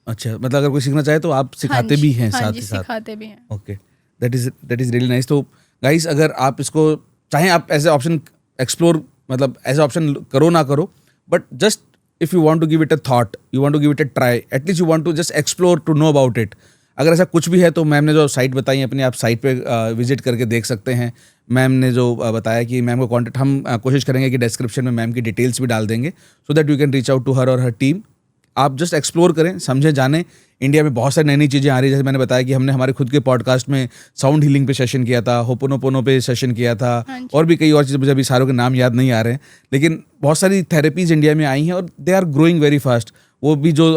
अच्छा, मतलब अगर कोई सीखना चाहे तो आप सिखाते भी हैं हाँ साथ जी, ही साथ? सिखाते भी हैं। Okay, that is really nice. तो गाइस, अगर आप इसको चाहें, आप एज ए ऑप्शन एक्सप्लोर, मतलब एज ए ऑप्शन करो ना करो, but just if you want to give it a thought, you want to give it a try, at least you want to just explore to know about it, अगर ऐसा कुछ भी है तो मैम ने जो साइट बताई अपनी, आप साइट पे विजिट करके देख सकते हैं। मैम ने जो बताया कि मैम को कॉन्टेक्ट, हम कोशिश करेंगे कि डिस्क्रिप्शन में मैम की डिटेल्स भी डाल देंगे, so that you can reach out to her और हर टीम। आप जस्ट एक्सप्लोर करें, समझें, जानें। इंडिया में बहुत सारी नई नई चीज़ें आ रही है, जैसे मैंने बताया कि हमने हमारे खुद के पॉडकास्ट में साउंड हीलिंग पे सेशन किया था, होपोनोपोनो पे सेशन किया था, और भी कई और चीज़ें, मुझे अभी सारों के नाम याद नहीं आ रहे हैं, लेकिन बहुत सारी थेरेपीज़ इंडिया में आई हैं और they are growing very fast. वो भी जो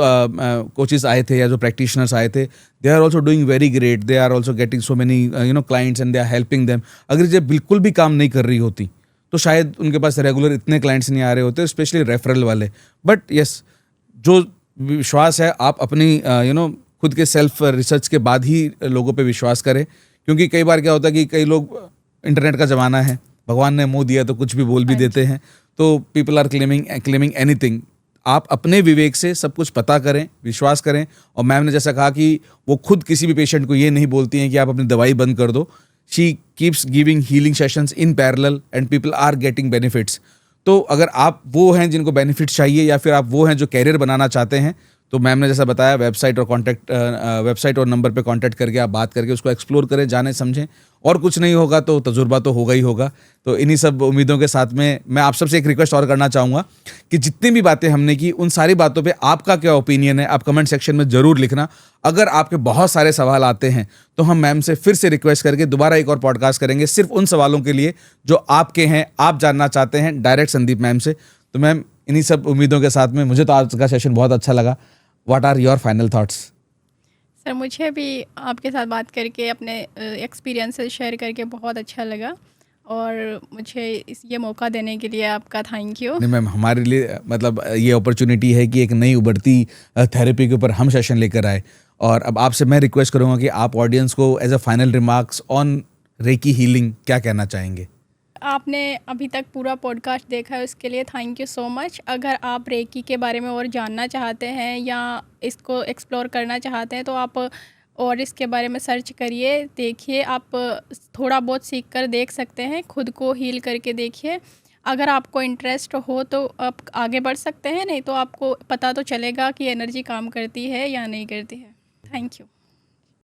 कोचेस आए थे या जो प्रैक्टिशनर्स आए थे, they are also doing very great, they are also getting so many clients and they are helping them. अगर ये बिल्कुल भी काम नहीं कर रही होती तो शायद उनके पास रेगुलर इतने क्लाइंट्स नहीं आ रहे होते, स्पेशली रेफरल वाले। बट यस, जो विश्वास है आप अपनी खुद के सेल्फ रिसर्च के बाद ही लोगों पे विश्वास करें, क्योंकि कई बार क्या होता है कि कई लोग, इंटरनेट का ज़माना है, भगवान ने मुंह दिया तो कुछ भी बोल भी देते हैं, तो पीपल आर क्लेमिंग एनीथिंग। आप अपने विवेक से सब कुछ पता करें, विश्वास करें। और मैम ने जैसा कहा कि वो खुद किसी भी पेशेंट को ये नहीं बोलती हैं कि आप अपनी दवाई बंद कर दो। She keeps giving healing sessions in parallel and people are getting benefits. तो अगर आप वो हैं जिनको बेनिफिट्स चाहिए, या फिर आप वो हैं जो कैरियर बनाना चाहते हैं, तो मैम ने जैसा बताया, वेबसाइट और नंबर पे कांटेक्ट करके आप बात करके उसको एक्सप्लोर करें, जानें समझें। और कुछ नहीं होगा तो तजुर्बा तो होगा ही होगा। तो इन्हीं सब उम्मीदों के साथ में मैं आप सबसे एक रिक्वेस्ट और करना चाहूँगा कि जितनी भी बातें हमने की, उन सारी बातों पे आपका क्या ओपिनियन है, आप कमेंट सेक्शन में ज़रूर लिखना। अगर आपके बहुत सारे सवाल आते हैं तो हम मैम से फिर से रिक्वेस्ट करके दोबारा एक और पॉडकास्ट करेंगे सिर्फ उन सवालों के लिए जो आपके हैं, आप जानना चाहते हैं डायरेक्ट संदीप मैम से। तो मैम, इन्हीं सब उम्मीदों के साथ में मुझे तो आज का सेशन बहुत अच्छा लगा। What are your final thoughts? Sir, मुझे भी आपके साथ बात करके, अपने एक्सपीरियंसेस शेयर करके बहुत अच्छा लगा, और मुझे ये मौका देने के लिए आपका थैंक यू। नहीं मैम, हमारे लिए मतलब ये अपॉर्चुनिटी है कि एक नई उभरती थेरेपी के ऊपर हम सेशन लेकर आए। और अब आपसे मैं रिक्वेस्ट करूँगा कि आप ऑडियंस को as a final remarks on reiki healing क्या कहना चाहेंगे? आपने अभी तक पूरा पॉडकास्ट देखा है, उसके लिए थैंक यू सो मच। अगर आप रेकी के बारे में और जानना चाहते हैं या इसको एक्सप्लोर करना चाहते हैं तो आप और इसके बारे में सर्च करिए, देखिए। आप थोड़ा बहुत सीख कर देख सकते हैं, खुद को हील करके देखिए। अगर आपको इंटरेस्ट हो तो आप आगे बढ़ सकते हैं, नहीं तो आपको पता तो चलेगा कि एनर्जी काम करती है या नहीं करती है। Thank you.